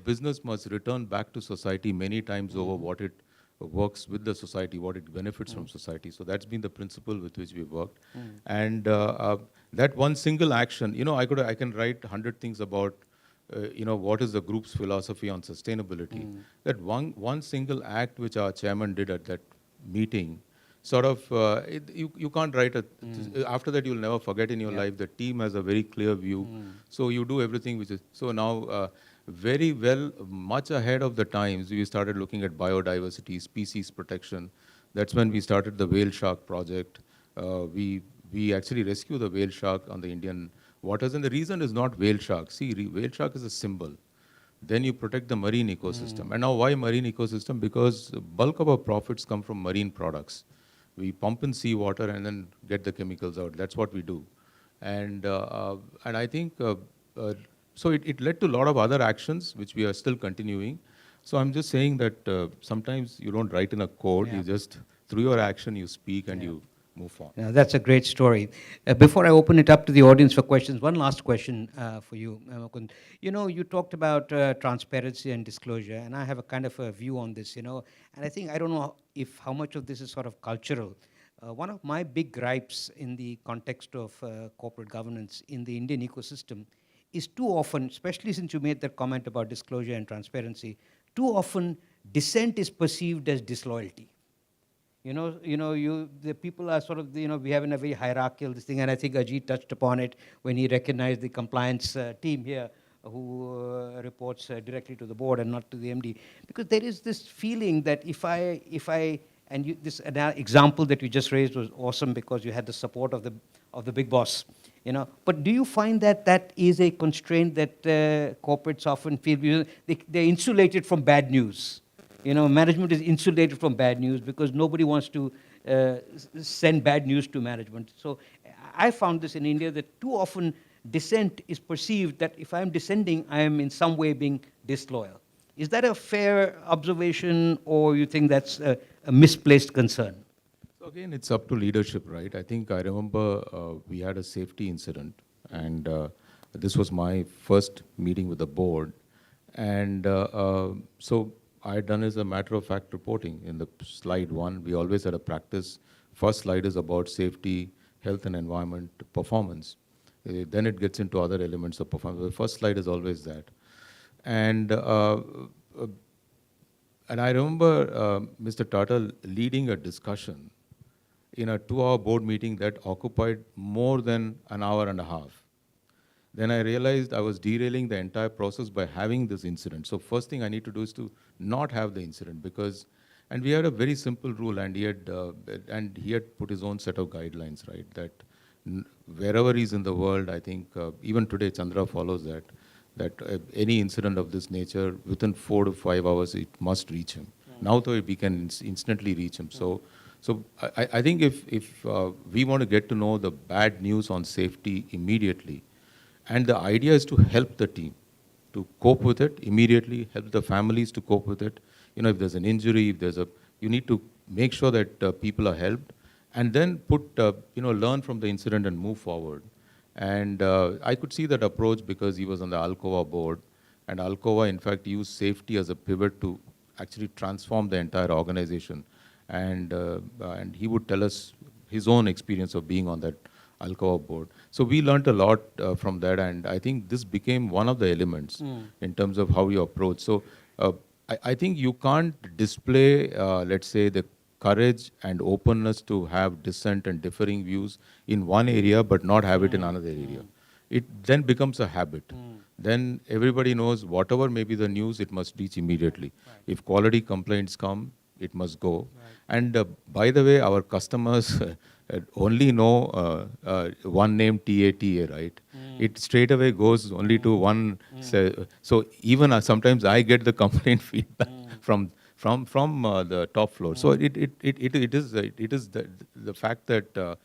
business must return back to society many times over what it works with the society, what it benefits from society. So that's been the principle with which we've worked. And that one single action, I can write 100 things about, what is the group's philosophy on sustainability. That one single act which our chairman did at that meeting, sort of, you can't write it. After that, you'll never forget in your life. The team has a very clear view. So you do everything which is, so now, very well, much ahead of the times, we started looking at biodiversity, species protection. That's when we started the whale shark project. We actually rescue the whale shark on the Indian waters, and the reason is not whale shark. See, whale shark is a symbol. Then you protect the marine ecosystem. And now why marine ecosystem? Because the bulk of our profits come from marine products. We pump in seawater and then get the chemicals out. That's what we do. And I think, so it led to a lot of other actions, which we are still continuing. So I'm just saying that sometimes you don't write in a code, you just, through your action, you speak and you move on. Yeah, that's a great story. Before I open it up to the audience for questions, one last question for you, Mukund. You talked about transparency and disclosure, and I have a kind of a view on this, and I think, I don't know how much of this is sort of cultural. One of my big gripes in the context of corporate governance in the Indian ecosystem is too often, especially since you made that comment about disclosure and transparency, too often dissent is perceived as disloyalty. The people are sort of, we have in a very hierarchical this thing, and I think Ajit touched upon it when he recognized the compliance team here who reports directly to the board and not to the MD. Because there is this feeling that if I this example that you just raised was awesome because you had the support of the big boss. But do you find that that is a constraint that corporates often feel? They're insulated from bad news. Management is insulated from bad news because nobody wants to send bad news to management. So I found this in India that too often dissent is perceived that if I'm dissenting, I am in some way being disloyal. Is that a fair observation, or you think that's a misplaced concern? So again, it's up to leadership, right? I think I remember we had a safety incident, and this was my first meeting with the board. And so I had done as a matter of fact reporting in the slide 1. We always had a practice. First slide is about safety, health and environment, performance. Then it gets into other elements of performance. The first slide is always that. And I remember Mr. Tata leading a discussion in a 2-hour board meeting that occupied more than an hour and a half. Then I realized I was derailing the entire process by having this incident. So first thing I need to do is to not have the incident, because, and we had a very simple rule, and he had put his own set of guidelines, right? That wherever he's in the world, I think even today Chandra follows that any incident of this nature, within 4 to 5 hours, it must reach him. Now, though, we can instantly reach him. So I think if we want to get to know the bad news on safety immediately, and the idea is to help the team to cope with it immediately, help the families to cope with it. If there's an injury, you need to make sure that people are helped, and then learn from the incident and move forward. And I could see that approach because he was on the Alcoa board, and Alcoa, in fact, used safety as a pivot to actually transform the entire organization. And he would tell us his own experience of being on that Alcoa board. So we learned a lot from that, and I think this became one of the elements in terms of how you approach. So I think you can't display, let's say, the courage and openness to have dissent and differing views in one area, but not have it in another area. It then becomes a habit. Then everybody knows whatever may be the news, it must reach immediately. If quality complaints come, it must go. And by the way, our customers only know one name, TATA, right? It straight away goes only to one. So even sometimes I get the complaint feedback from the top floor. So it is the fact that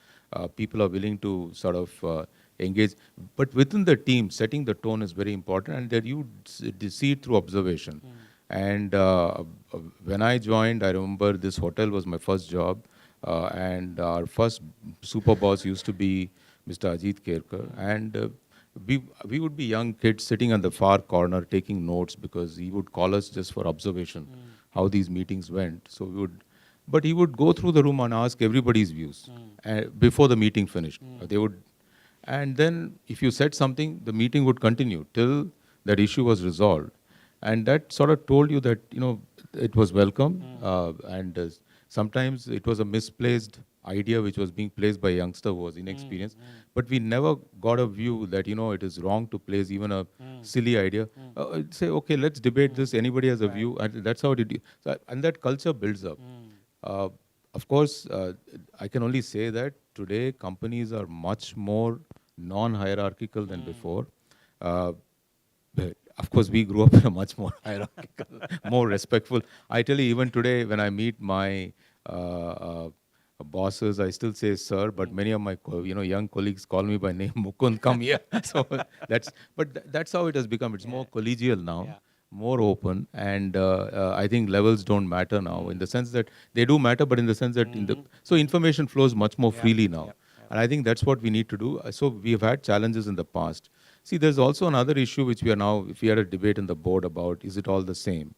people are willing to sort of engage. But within the team, setting the tone is very important, and that you see it through observation. And when I joined, I remember this hotel was my first job, and our first super boss used to be Mr. Ajit Kerkar, and we would be young kids sitting on the far corner taking notes because he would call us just for observation, how these meetings went. So but he would go through the room and ask everybody's views before the meeting finished. They would, and then if you said something, the meeting would continue till that issue was resolved. And that sort of told you that, it was welcome. And sometimes it was a misplaced idea which was being placed by a youngster who was inexperienced. But we never got a view that, it is wrong to place even a silly idea. Say, okay, let's debate this. Anybody has a view. And that's how and that culture builds up. Of course, I can only say that today companies are much more non-hierarchical than before. But of course, we grew up in a much more hierarchical, more respectful. I tell you, even today, when I meet my bosses, I still say sir, but many of my young colleagues call me by name, Mukund, come here. So that's how it has become. It's more collegial now, more open, and I think levels don't matter now in the sense that they do matter, but in the sense that so information flows much more freely now. And I think that's what we need to do. So we have had challenges in the past. See, there's also another issue which we are now, if we had a debate in the board about, is it all the same?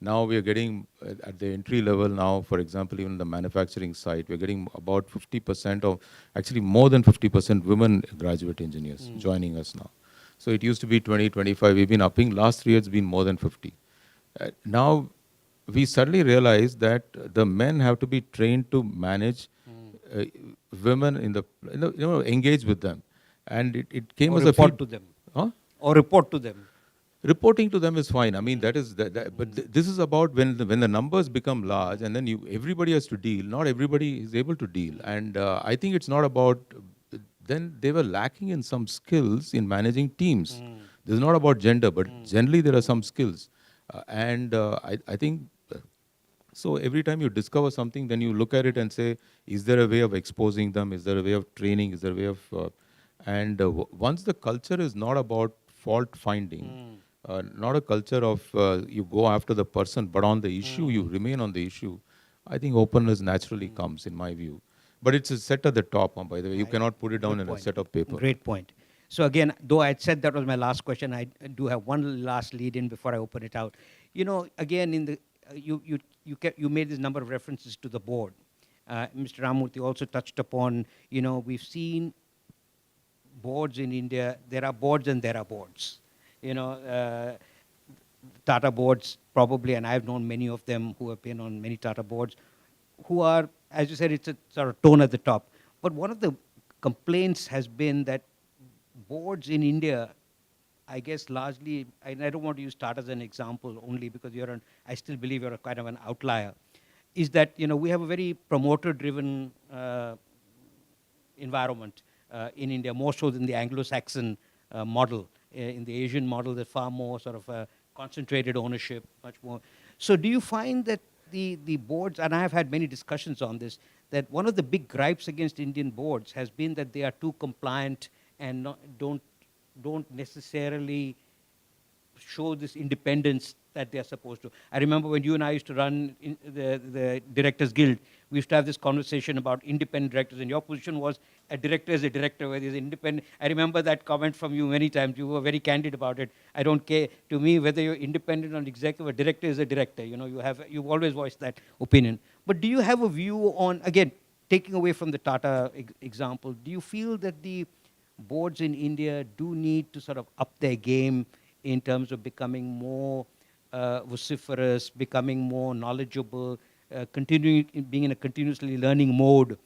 Now we are getting, at the entry level now, for example, even the manufacturing side, we're getting about 50% of, actually more than 50% women graduate engineers joining us now. So it used to be 20, 25, we've been upping. Last 3 years it's been more than 50. Now we suddenly realize that the men have to be trained to manage women engage with them. And it came Or as a report to them. Huh? Or report to them. Reporting to them is fine. I mean, that is, but this is about when the numbers become large, and then everybody has to deal. Not everybody is able to deal. And I think it's not about, then they were lacking in some skills in managing teams. This is not about gender, but generally there are some skills. I think, so every time you discover something, then you look at it and say, is there a way of exposing them? Is there a way of training? Is there a way of... once the culture is not about fault finding, not a culture of you go after the person, but on the issue, you remain on the issue, I think openness naturally comes, in my view. But it's set at the top, by the way. You cannot put it down in a set of paper. Great point. So again, though I had said that was my last question, I do have one last lead in before I open it out. Again, in the you made this number of references to the board. Mr. Ramamurthy also touched upon, we've seen boards in India. There are boards and there are boards. Tata boards probably, and I've known many of them who have been on many Tata boards, who are, as you said, it's a sort of tone at the top. But one of the complaints has been that boards in India, I guess largely, and I don't want to use Tata as an example only because I still believe you're a kind of an outlier, is that, we have a very promoter-driven environment in India, more so than the Anglo-Saxon model. In the Asian model, there's far more sort of concentrated ownership, much more. So do you find that the boards, and I have had many discussions on this, that one of the big gripes against Indian boards has been that they are too compliant and don't necessarily show this independence that they are supposed to. I remember when you and I used to run the Directors Guild, we used to have this conversation about independent directors, and your position was a director is a director, whether he's independent. I remember that comment from you many times. You were very candid about it. I don't care, to me, whether you're independent or executive, a director is a director. You've always voiced that opinion. But do you have a view on, again, taking away from the Tata example, do you feel that the boards in India do need to sort of up their game in terms of becoming more vociferous, becoming more knowledgeable, continuing being in a continuously learning mode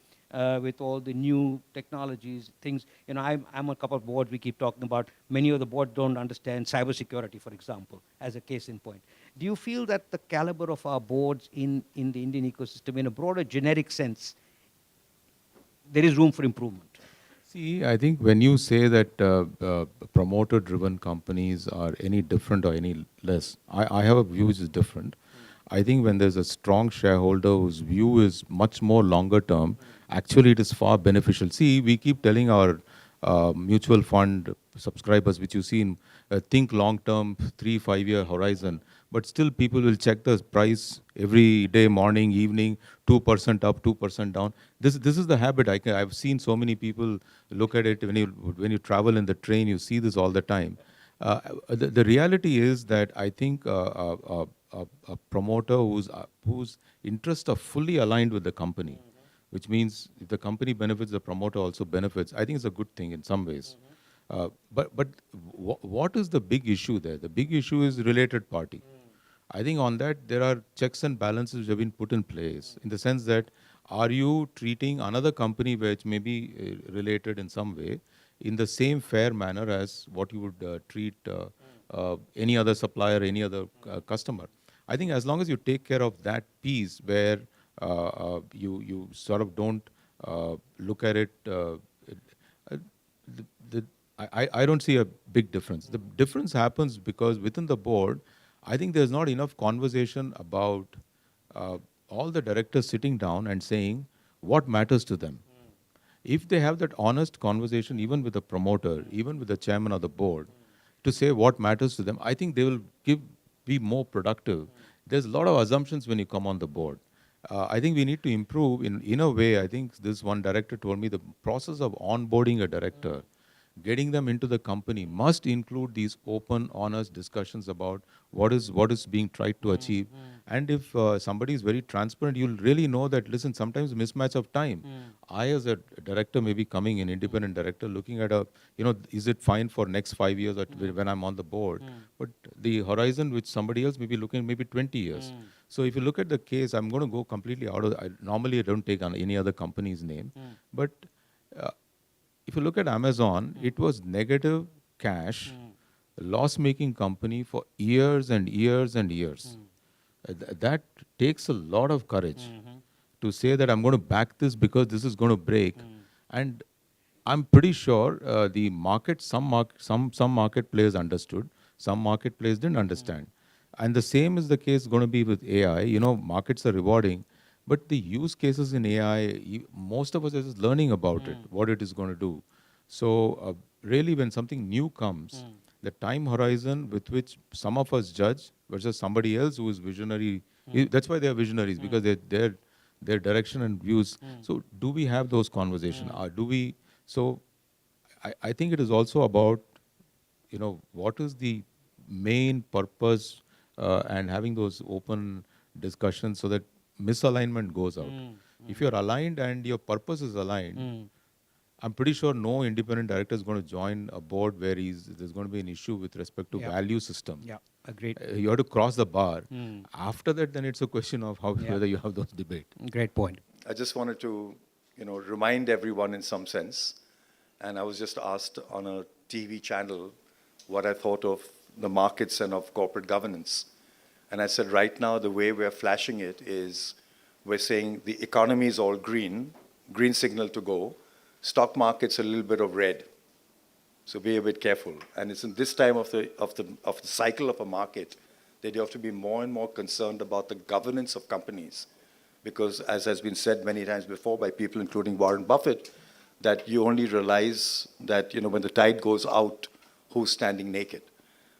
with all the new technologies, things. I'm on a couple of boards we keep talking about. Many of the boards don't understand cybersecurity, for example, as a case in point. Do you feel that the caliber of our boards in the Indian ecosystem, in a broader generic sense, there is room for improvement? See, I think when you say that promoter-driven companies are any different or any less, I have a view which is different. I think when there's a strong shareholder whose view is much more longer term, actually it is far beneficial. See, we keep telling our mutual fund subscribers, which you see in think long term, 3-5 year horizon, but still people will check the price every day, morning, evening, 2% up, 2% down. This is the habit. I've seen so many people look at it when you travel in the train. You see this all the time. The reality is that I think a promoter whose interests are fully aligned with the company, which means if the company benefits, the promoter also benefits. I think it's a good thing in some ways. What is the big issue there? The big issue is related party. I think on that there are checks and balances which have been put in place in the sense that are you treating another company which may be related in some way in the same fair manner as what you would treat any other supplier, any other customer. I think as long as you take care of that piece where you sort of don't look at it, I don't see a big difference. The difference happens because within the board, I think there's not enough conversation about all the directors sitting down and saying what matters to them. If they have that honest conversation, even with the promoter, even with the chairman of the board, to say what matters to them, I think they will be more productive. There's a lot of assumptions when you come on the board. I think we need to improve in a way. I think this one director told me the process of onboarding a director, getting them into the company must include these open, honest discussions about what is being tried to achieve. And if somebody is very transparent, you'll really know that, listen, sometimes mismatch of time. I as a director may be coming in, independent director, looking at is it fine for next 5 years or when I'm on the board? But the horizon which somebody else may be looking maybe 20 years. So if you look at the case, I'm going to go completely out of, normally I don't take on any other company's name, but if you look at Amazon, it was negative cash, loss-making company for years and years and years. That takes a lot of courage to say that I'm going to back this because this is going to break. And I'm pretty sure the market, some market players understood, some market players didn't understand. And the same is the case going to be with AI. You know, markets are rewarding, but the use cases in AI, most of us are just learning about it, what it is going to do. So really when something new comes, the time horizon with which some of us judge versus somebody else who is visionary, that's why they are visionaries, because their direction and views. So do we have those conversations? So I think it is also about, what is the main purpose and having those open discussions so that misalignment goes out. If you're aligned and your purpose is aligned, I'm pretty sure no independent director is going to join a board where there's going to be an issue with respect to value system. Yeah, agreed. You have to cross the bar. After that, then it's a question of whether you have those debate. Great point. I just wanted to, remind everyone in some sense, and I was just asked on a TV channel what I thought of the markets and of corporate governance. And I said, right now, the way we're flashing it is we're saying the economy is all green signal to go. Stock market's a little bit of red. So be a bit careful. And it's in this time of the cycle of a market that you have to be more and more concerned about the governance of companies. Because as has been said many times before by people, including Warren Buffett, that you only realize that, when the tide goes out, who's standing naked.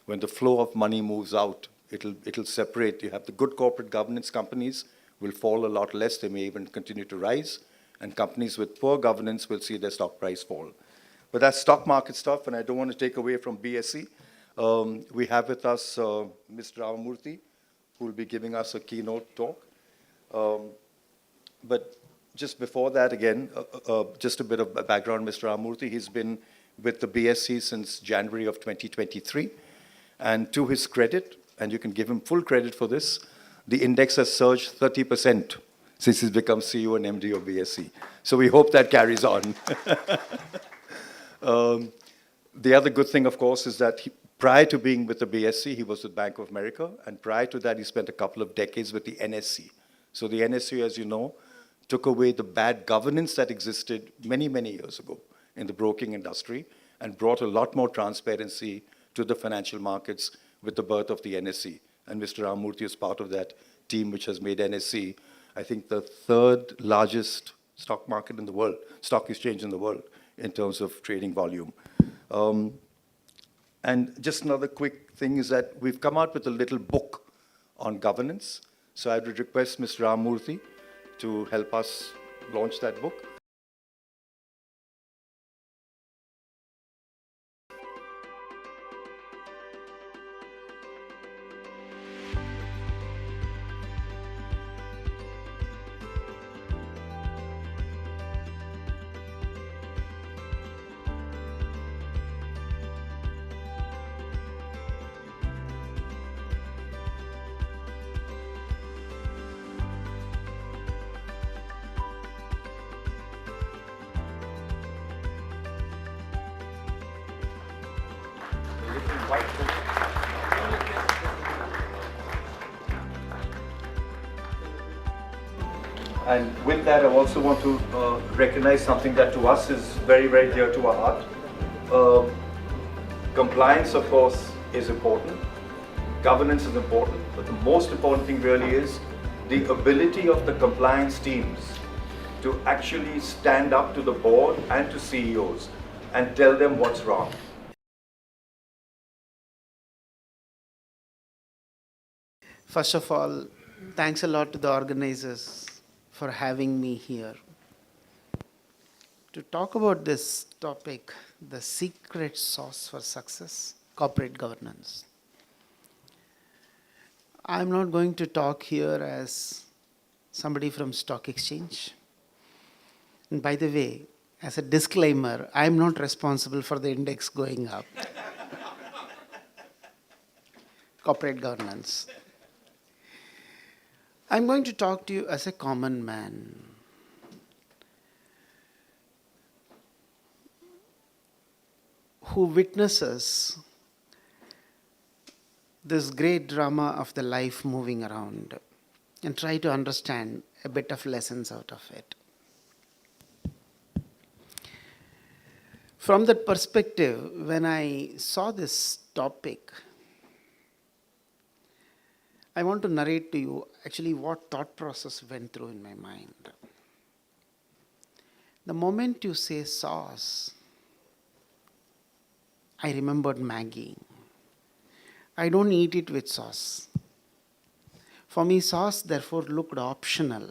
When the flow of money moves out, it'll separate. You have the good corporate governance companies will fall a lot less. They may even continue to rise. And companies with poor governance will see their stock price fall. But that's stock market stuff, and I don't want to take away from BSE. We have with us Mr. Ramamurthy, who will be giving us a keynote talk. But just before that, again, just a bit of background, Mr. Ramamurthy. He's been with the BSE since January of 2023. And to his credit, and you can give him full credit for this, the index has surged 30% since he's become CEO and MD of BSE. So we hope that carries on. The other good thing, of course, is that prior to being with the BSE, he was with Bank of America, and prior to that, he spent a couple of decades with the NSE. So the NSE, as you know, took away the bad governance that existed many, many years ago in the broking industry and brought a lot more transparency to the financial markets with the birth of the NSE. And Mr. Ramamurthy is part of that team which has made NSE, I think, the third largest stock market in the world, stock exchange in the world, in terms of trading volume. And just another quick thing is that we've come out with a little book on governance. So I would request Mr. Ramamurthy to help us launch that book. And with that, I also want to recognize something that to us is very, very dear to our heart. Compliance, of course, is important. Governance is important. But the most important thing really is the ability of the compliance teams to actually stand up to the board and to CEOs and tell them what's wrong. First of all, thanks a lot to the organizers for having me here to talk about this topic, the secret sauce for success, corporate governance. I'm not going to talk here as somebody from stock exchange. And by the way, as a disclaimer, I'm not responsible for the index going up. Corporate governance. I'm going to talk to you as a common man. Who witnesses this great drama of the life moving around and try to understand a bit of lessons out of it. From that perspective, when I saw this topic, I want to narrate to you actually what thought process went through in my mind. The moment you say sauce, I remembered Maggie. I don't eat it with sauce. For me, sauce therefore looked optional.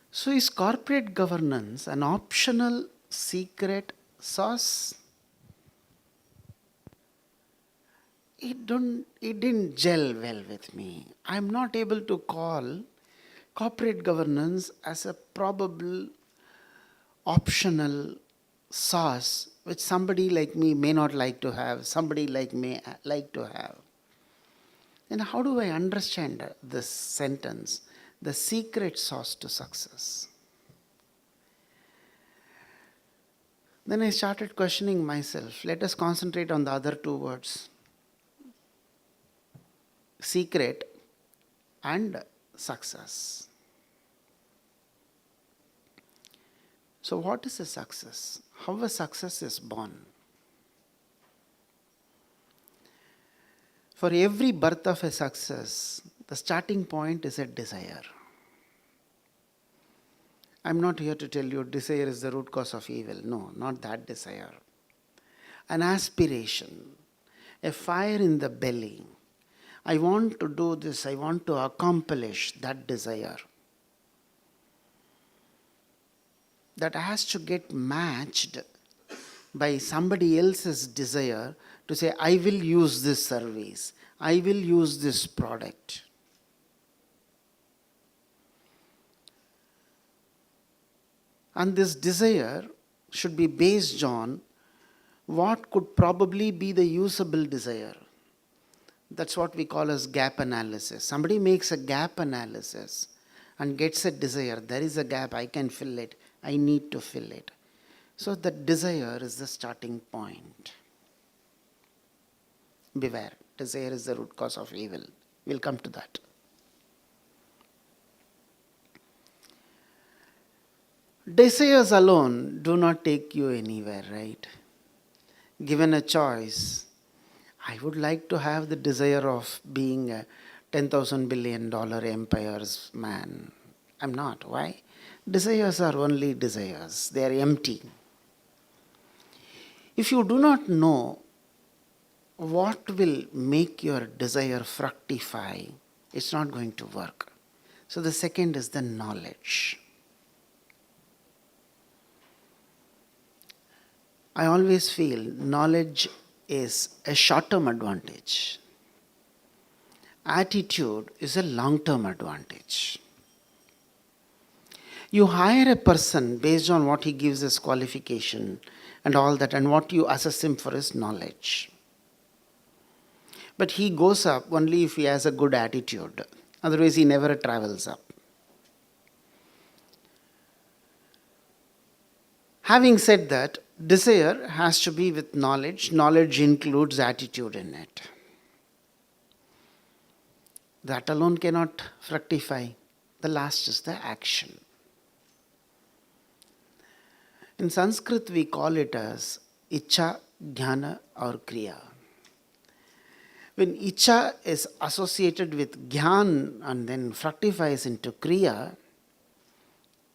So is corporate governance an optional secret sauce? It didn't gel well with me. I'm not able to call corporate governance as a probable optional sauce which somebody like me may not like to have, somebody like me like to have. And how do I understand this sentence, the secret sauce to success? Then I started questioning myself. Let us concentrate on the other two words. Secret and success. So what is a success? How a success is born? For every birth of a success, the starting point is a desire. I'm not here to tell you desire is the root cause of evil. No, not that desire. An aspiration, a fire in the belly. I want to do this, I want to accomplish that desire. That has to get matched by somebody else's desire to say, I will use this service, I will use this product. And this desire should be based on what could probably be the usable desire. That's what we call as gap analysis. Somebody makes a gap analysis and gets a desire. There is a gap, I can fill it. I need to fill it. So the desire is the starting point. Beware, desire is the root cause of evil. We'll come to that. Desires alone do not take you anywhere, right? Given a choice, I would like to have the desire of being a $10,000 billion empires man. I'm not. Why? Desires are only desires. They are empty. If you do not know what will make your desire fructify, it's not going to work. So the second is the knowledge. I always feel knowledge is a short-term advantage. Attitude is a long-term advantage. You hire a person based on what he gives as qualification and all that, and what you assess him for his knowledge. But he goes up only if he has a good attitude. Otherwise, he never travels up. Having said that, desire has to be with knowledge. Knowledge includes attitude in it. That alone cannot fructify. The last is the action. In Sanskrit, we call it as Icha, Jnana or Kriya. When Icha is associated with Jnana and then fructifies into Kriya,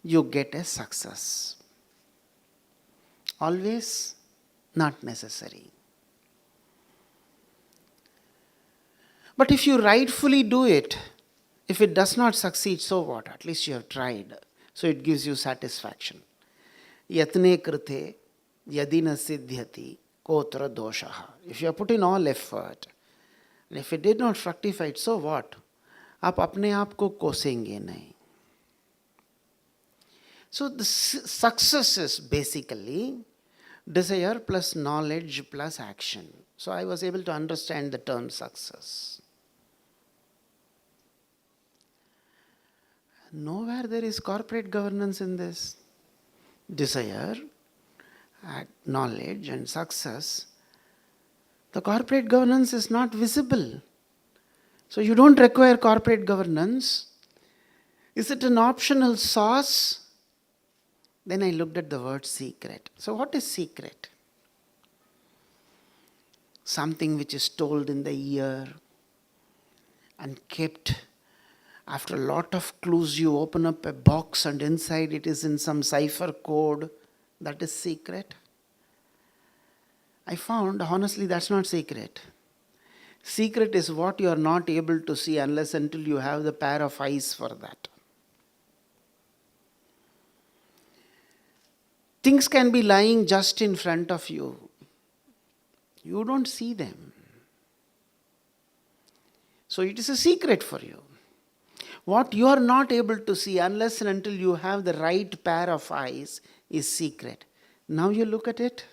you get a success. Always not necessary. But if you rightfully do it, if it does not succeed, so what? At least you have tried. So it gives you satisfaction. Yatne krite yadina siddhyati kotra doshaha. If you have put in all effort, and if it did not fructify, so what? आप अपने आप को कोसेंगे नहीं. So the success is basically desire plus knowledge plus action. So I was able to understand the term success. Nowhere there is corporate governance in this. Desire, knowledge and success. The corporate governance is not visible. So you don't require corporate governance. Is it an optional sauce? Then I looked at the word secret. So what is secret? Something which is told in the ear and kept. After a lot of clues, you open up a box and inside it is in some cipher code. That is secret. I found, honestly, that's not secret. Secret is what you are not able to see unless until you have the pair of eyes for that. Things can be lying just in front of you. You don't see them. So it is a secret for you. What you are not able to see unless and until you have the right pair of eyes is secret. Now you look at it.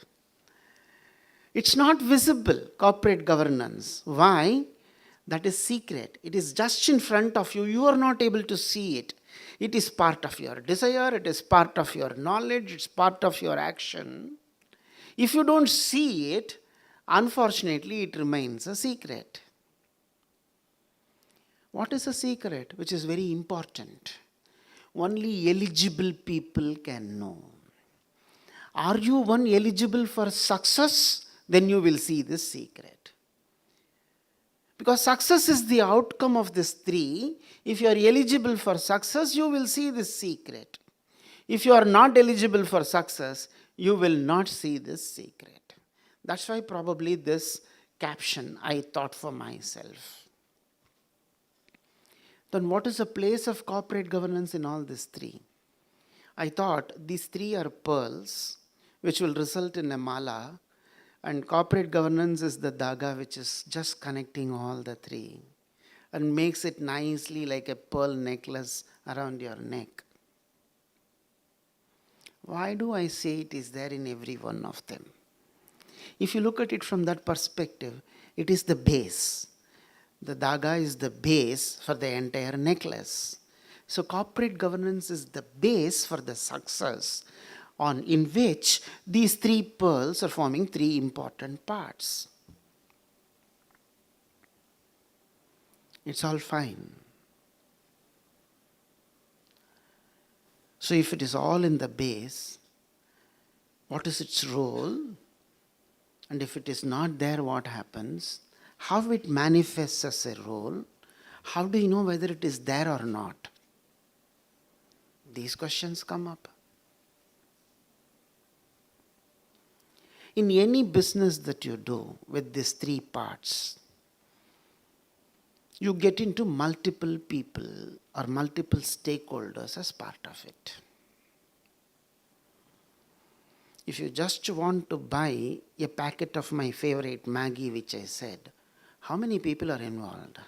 It's not visible, corporate governance. Why? That is secret. It is just in front of you. You are not able to see it. It is part of your desire. It is part of your knowledge. It's part of your action. If you don't see it, unfortunately, it remains a secret. What is a secret? Which is very important. Only eligible people can know. Are you one eligible for success? Then you will see this secret. Because success is the outcome of these three. If you are eligible for success, you will see this secret. If you are not eligible for success, you will not see this secret. That's why probably this caption I thought for myself. Then what is the place of corporate governance in all these three? I thought these three are pearls which will result in a mala, and corporate governance is the dhaga which is just connecting all the three and makes it nicely like a pearl necklace around your neck. Why do I say it is there in every one of them? If you look at it from that perspective, it is the base. The dhaga is the base for the entire necklace. So corporate governance is the base for the success in which these three pearls are forming three important parts. It's all fine. So if it is all in the base, what is its role? And if it is not there, what happens? How it manifests as a role? How do you know whether it is there or not? These questions come up. In any business that you do with these three parts, you get into multiple people or multiple stakeholders as part of it. If you just want to buy a packet of my favorite Maggi, which I said, how many people are involved?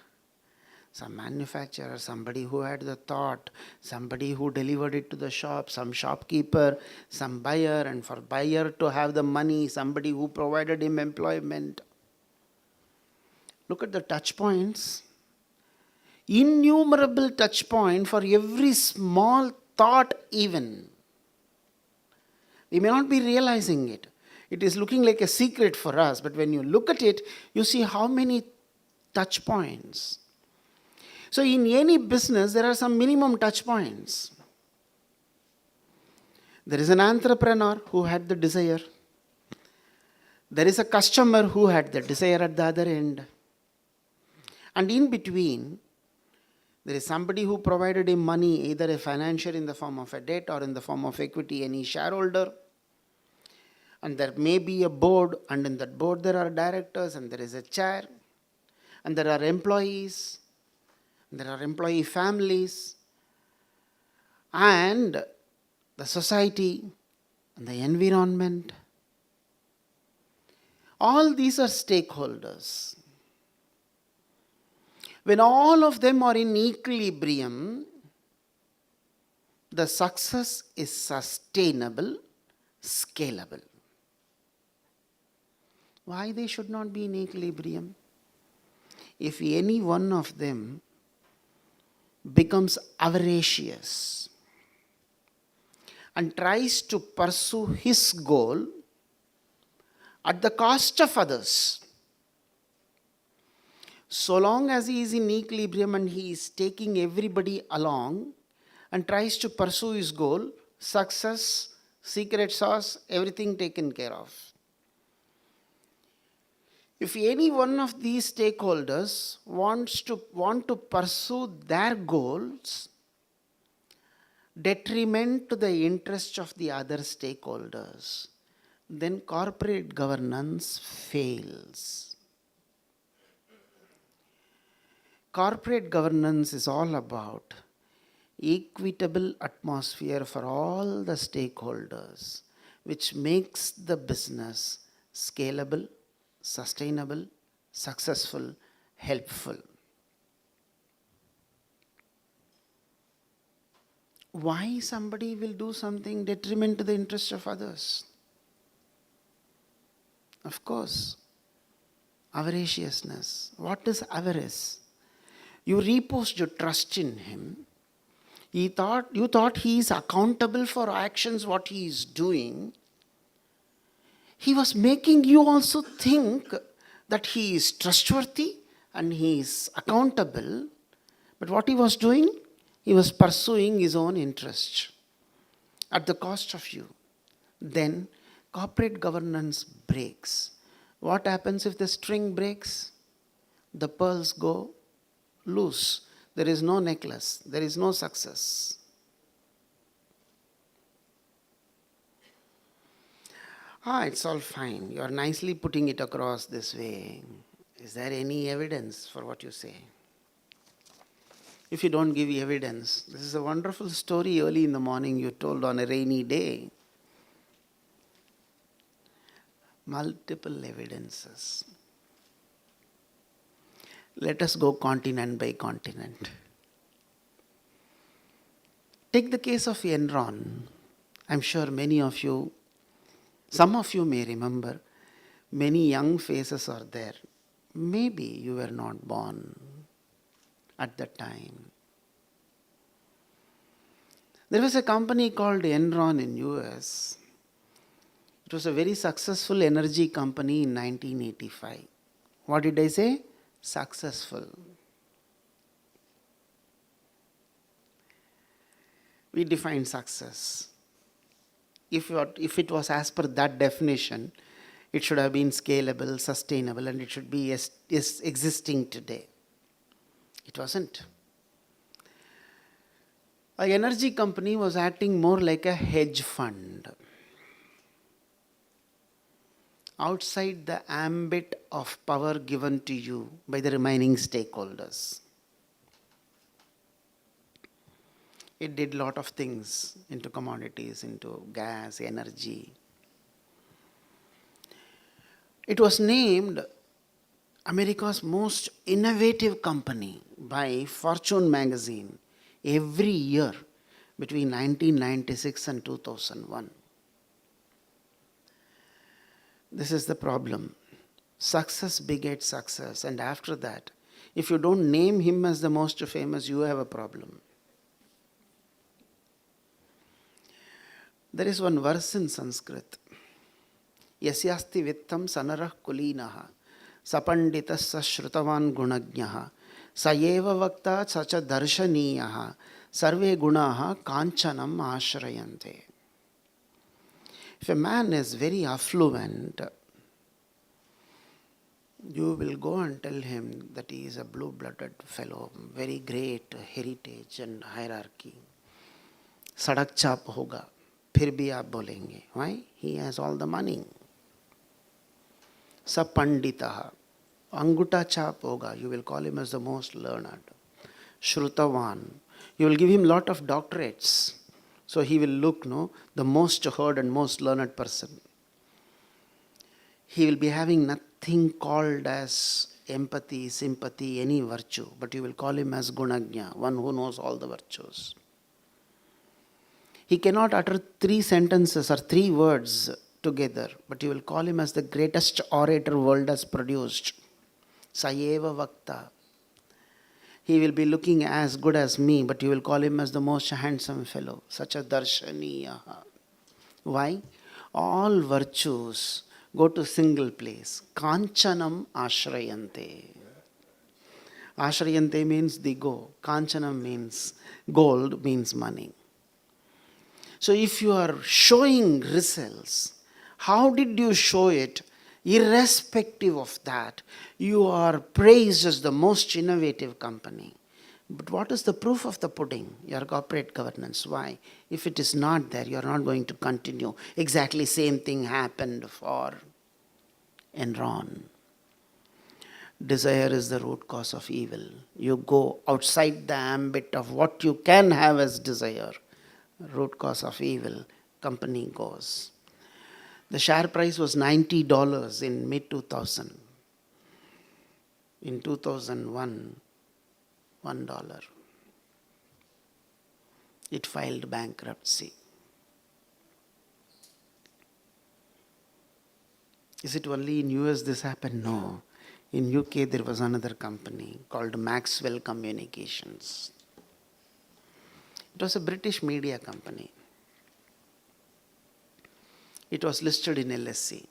Some manufacturer, somebody who had the thought, somebody who delivered it to the shop, some shopkeeper, some buyer, and for buyer to have the money, somebody who provided him employment. Look at the touch points. Innumerable touch point for every small thought even. We may not be realizing it. It is looking like a secret for us, but when you look at it, you see how many touch points. So in any business, there are some minimum touch points. There is an entrepreneur who had the desire. There is a customer who had the desire at the other end. And in between, there is somebody who provided him money, either a financier in the form of a debt or in the form of equity, any shareholder. And there may be a board, and in that board there are directors, and there is a chair, and there are employees. There are employee families, and the society, and the environment. All these are stakeholders. When all of them are in equilibrium, the success is sustainable, scalable. Why they should not be in equilibrium? If any one of them becomes avaricious and tries to pursue his goal at the cost of others, so long as he is in equilibrium and he is taking everybody along and tries to pursue his goal, success, secret sauce, everything taken care of. If any one of these stakeholders want to pursue their goals, detriment to the interest of the other stakeholders, then corporate governance fails. Corporate governance is all about equitable atmosphere for all the stakeholders, which makes the business scalable, sustainable, successful, helpful. Why somebody will do something detriment to the interest of others? Of course, avariciousness. What is avarice? You reposed your trust in him. You thought he is accountable for actions, what he is doing. He was making you also think that he is trustworthy and he is accountable. But what he was doing? He was pursuing his own interest at the cost of you. Then corporate governance breaks. What happens if the string breaks? The pearls go loose. There is no necklace. There is no success. It's all fine. You are nicely putting it across this way. Is there any evidence for what you say? If you don't give evidence, this is a wonderful story early in the morning you told on a rainy day. Multiple evidences. Let us go continent by continent. Take the case of Enron. I'm sure many of you, some of you may remember, many young faces are there. Maybe you were not born at that time. There was a company called Enron in US. It was a very successful energy company in 1985. What did I say? Successful. We define success. If it was as per that definition, it should have been scalable, sustainable, and it should be existing today. It wasn't. An energy company was acting more like a hedge fund, outside the ambit of power given to you by the remaining stakeholders. It did a lot of things into commodities, into gas, energy. It was named America's most innovative company by Fortune magazine every year between 1996 and 2001. This is the problem. Success begets success, and after that, if you don't name him as the most famous, you have a problem. There is one verse in Sanskrit. Yasyasti vittam sanarah kulinaha sapanditas sashrutavan gunajnaha sayeva vakta sacha darshaniyaha sarve gunaha kanchanam ashrayante. If a man is very affluent, you will go and tell him that he is a blue-blooded fellow, very great heritage and hierarchy. Sadak chap hoga, फिर भी आप बोलेंगे. Why? He has all the money. Sapanditaha. Anguta chap hoga. You will call him as the most learned. Shrutavan. You will give him lot of doctorates. So he will look, the most heard and most learned person. He will be having nothing called as empathy, sympathy, any virtue. But you will call him as gunajna, one who knows all the virtues. He cannot utter 3 sentences or 3 words together, but you will call him as the greatest orator world has produced. Sayeva Vakta. He will be looking as good as me, but you will call him as the most handsome fellow. Such a darshaniyaha. Why? All virtues go to single place. Kanchanam ashrayante. Ashrayante means they go. Kanchanam means gold, means money. So if you are showing results, how did you show it? Irrespective of that, you are praised as the most innovative company. But what is the proof of the pudding? Your corporate governance. Why? If it is not there, you are not going to continue. Exactly same thing happened for Enron. Desire is the root cause of evil. You go outside the ambit of what you can have as desire. Root cause of evil, company goes. The share price was $90 in mid-2000. In 2001, $1. It filed bankruptcy. Is it only in US this happened? No. In UK there was another company called Maxwell Communications. It was a British media company. It was listed in LSE.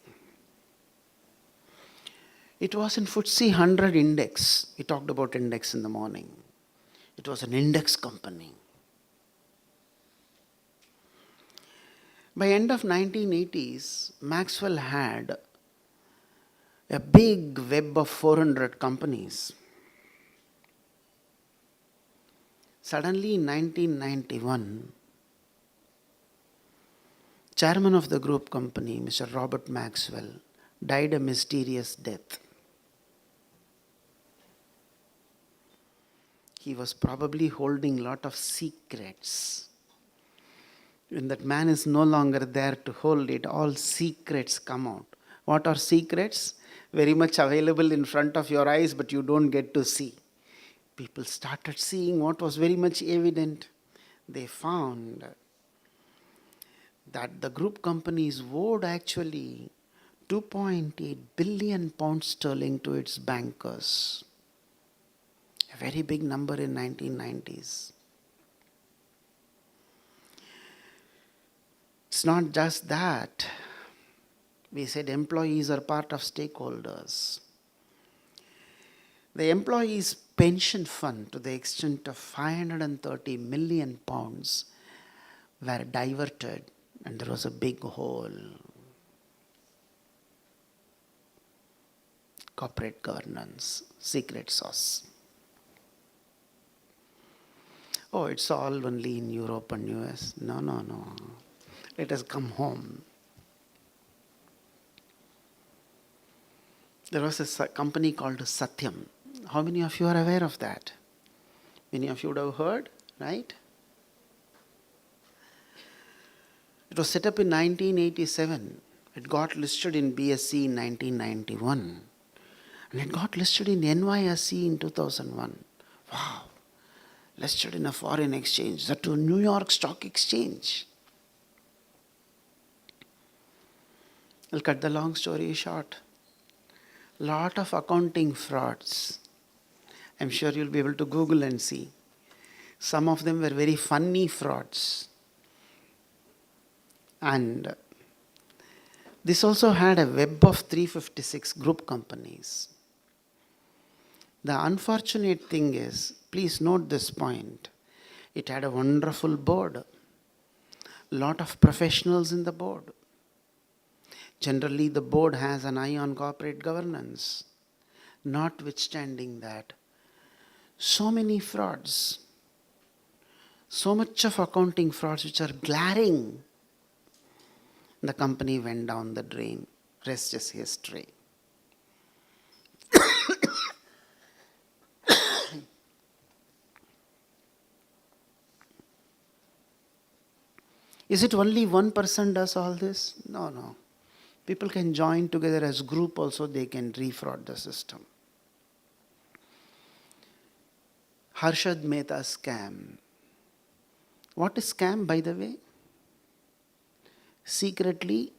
It was in FTSE 100 index. We talked about index in the morning. It was an index company. By end of 1980s, Maxwell had a big web of 400 companies. Suddenly in 1991, chairman of the group company, Mr. Robert Maxwell, died a mysterious death. He was probably holding a lot of secrets. When that man is no longer there to hold it, all secrets come out. What are secrets? Very much available in front of your eyes, but you don't get to see. People started seeing what was very much evident. They found that the group companies owed actually 2.8 billion pounds sterling to its bankers. A very big number in 1990s. It's not just that. We said employees are part of stakeholders. The employees' pension fund to the extent of 530 million pounds were diverted and there was a big hole. Corporate governance, secret sauce. Oh, it's all only in Europe and US. No, no, no. Let us come home. There was a company called Satyam. How many of you are aware of that? Many of you would have heard, right? It was set up in 1987. It got listed in BSE in 1991. And it got listed in NYSE in 2001. Wow. Listed in a foreign exchange, that to New York Stock Exchange. I'll cut the long story short. Lot of accounting frauds. I'm sure you'll be able to Google and see. Some of them were very funny frauds. And this also had a web of 356 group companies. The unfortunate thing is, please note this point, it had a wonderful board. Lot of professionals in the board. Generally, the board has an eye on corporate governance. Notwithstanding that, so many frauds, so much of accounting frauds which are glaring, the company went down the drain. Rest is history. Is it only one person does all this? No, no. People can join together as group also, they can defraud the system. Harshad Mehta scam. What is scam, by the way? Secretly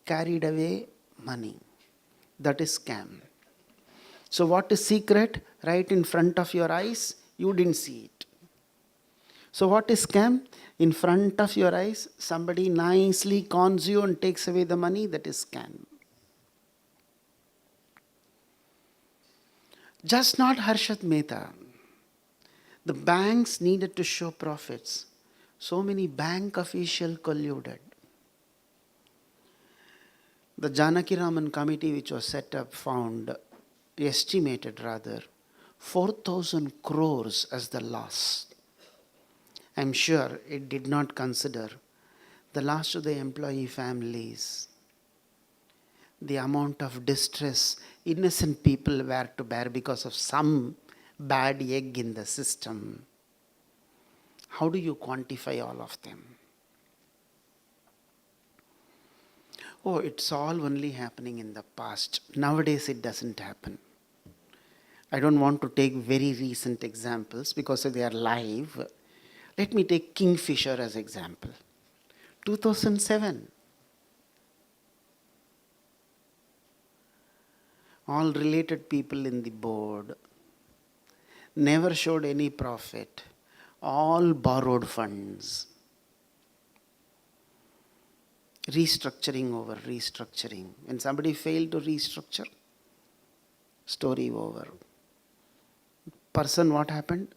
carried away money. That is scam. So what is secret? Right in front of your eyes, you didn't see it. So what is scam? In front of your eyes, somebody nicely cons you and takes away the money. That is scam. Just not Harshad Mehta. The banks needed to show profits. So many bank officials colluded. The Janakiraman committee which was set up estimated 4,000 crores as the loss. I'm sure it did not consider the loss to the employee families, the amount of distress innocent people were to bear because of some bad egg in the system. How do you quantify all of them? Oh, it's all only happening in the past. Nowadays it doesn't happen. I don't want to take very recent examples because they are live. Let me take Kingfisher as example. 2007. All related people in the board. Never showed any profit. All borrowed funds. Restructuring over restructuring. When somebody failed to restructure, story over. Person, what happened?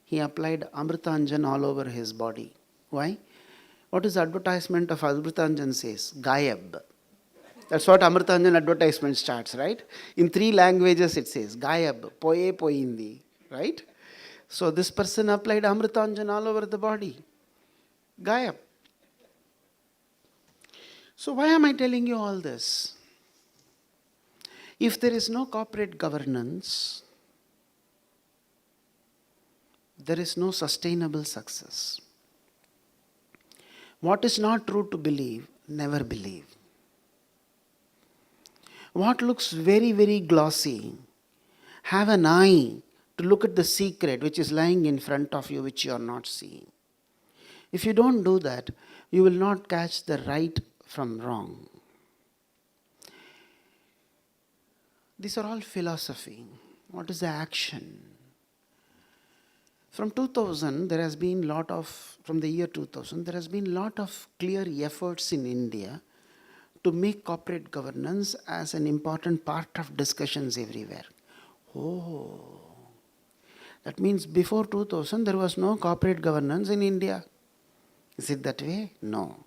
He applied Amritanjan all over his body. Why? What is the advertisement of Amritanjan says? Gayab. That's what Amritanjan advertisement starts, right? In 3 languages it says Gayab, poye poindi, right? So this person applied Amritanjan all over the body. Gayab. So why am I telling you all this? If there is no corporate governance, there is no sustainable success. What is not true to believe, never believe. What looks very, very glossy, have an eye to look at the secret which is lying in front of you, which you are not seeing. If you don't do that, you will not catch the right from wrong. These are all philosophy. What is the action? From 2000, there has been from the year 2000, there has been lot of clear efforts in India to make corporate governance as an important part of discussions everywhere. Oh, that means before 2000, there was no corporate governance in India. Is it that way? No.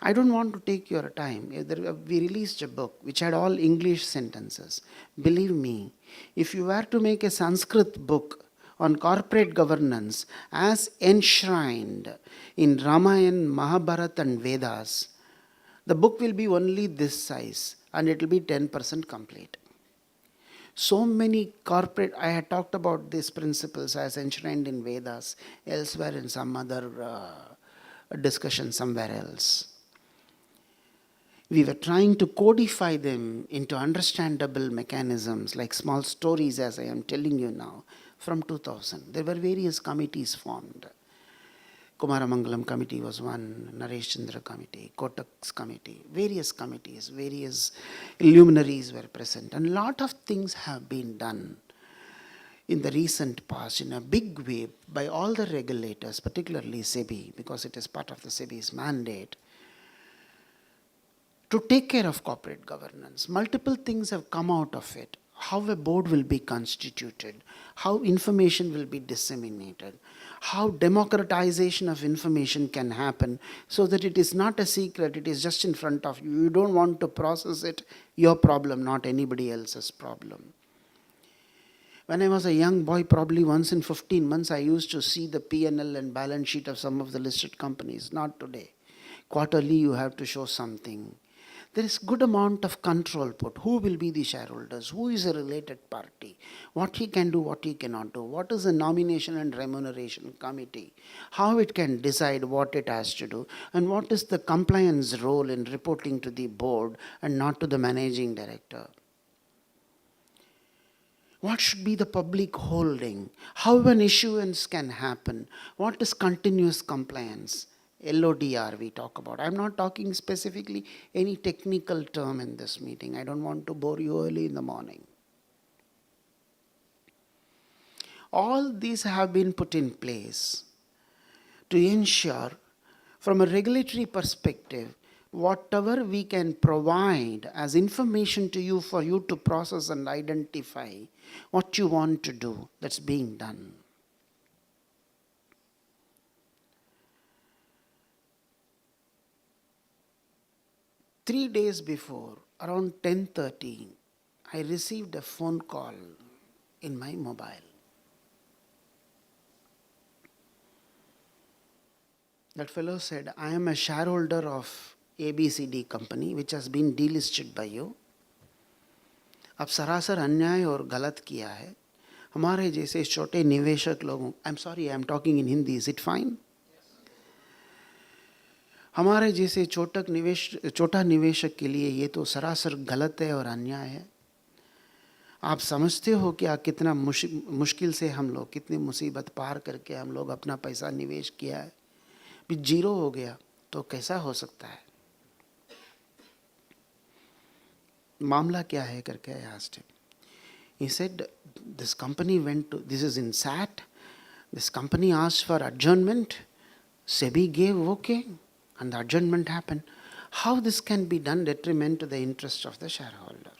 I don't want to take your time. We released a book which had all English sentences. Believe me, if you were to make a Sanskrit book on corporate governance as enshrined in Ramayana, Mahabharata and Vedas, the book will be only this size and it will be 10% complete. So many corporate, I had talked about these principles as enshrined in Vedas, elsewhere in some other discussion somewhere else. We were trying to codify them into understandable mechanisms like small stories, as I am telling you now, from 2000. There were various committees formed. Kumaramangalam committee was one, Naresh Chandra committee, Kotak's committee, various luminaries were present. And a lot of things have been done in the recent past in a big way by all the regulators, particularly SEBI, because it is part of the SEBI's mandate, to take care of corporate governance. Multiple things have come out of it. How a board will be constituted, how information will be disseminated, how democratization of information can happen so that it is not a secret, it is just in front of you. You don't want to process it, your problem, not anybody else's problem. When I was a young boy, probably once in 15 months, I used to see the P&L and balance sheet of some of the listed companies. Not today. Quarterly, you have to show something. There is good amount of control put. Who will be the shareholders? Who is a related party? What he can do, what he cannot do? What is the nomination and remuneration committee? How it can decide what it has to do? And what is the compliance role in reporting to the board and not to the managing director? What should be the public holding? How an issuance can happen? What is continuous compliance? LODR we talk about. I'm not talking specifically any technical term in this meeting. I don't want to bore you early in the morning. All these have been put in place to ensure, from a regulatory perspective, whatever we can provide as information to you for you to process and identify what you want to do, that's being done. Three days before, around 10:30, I received a phone call in my mobile. That fellow said, I am a shareholder of ABCD company which has been delisted by you. अब सरासर अन्याय और गलत किया है. हमारे जैसे छोटे निवेशक लोगों, I'm sorry, I'm talking in Hindi, is it fine? हमारे जैसे छोटा निवेशक के लिए ये तो सरासर गलत है और अन्याय है. आप समझते हो क्या कितना मुश्किल से हम लोग, कितनी मुसीबत पार करके हम लोग अपना पैसा निवेश किया है. भी जीरो हो गया तो कैसा हो सकता है. मामला क्या है करके I asked him. He said, this company went to, this is in SAT, this company asked for adjournment, SEBI gave okay, and the adjournment happened. How this can be done detriment to the interest of the shareholder?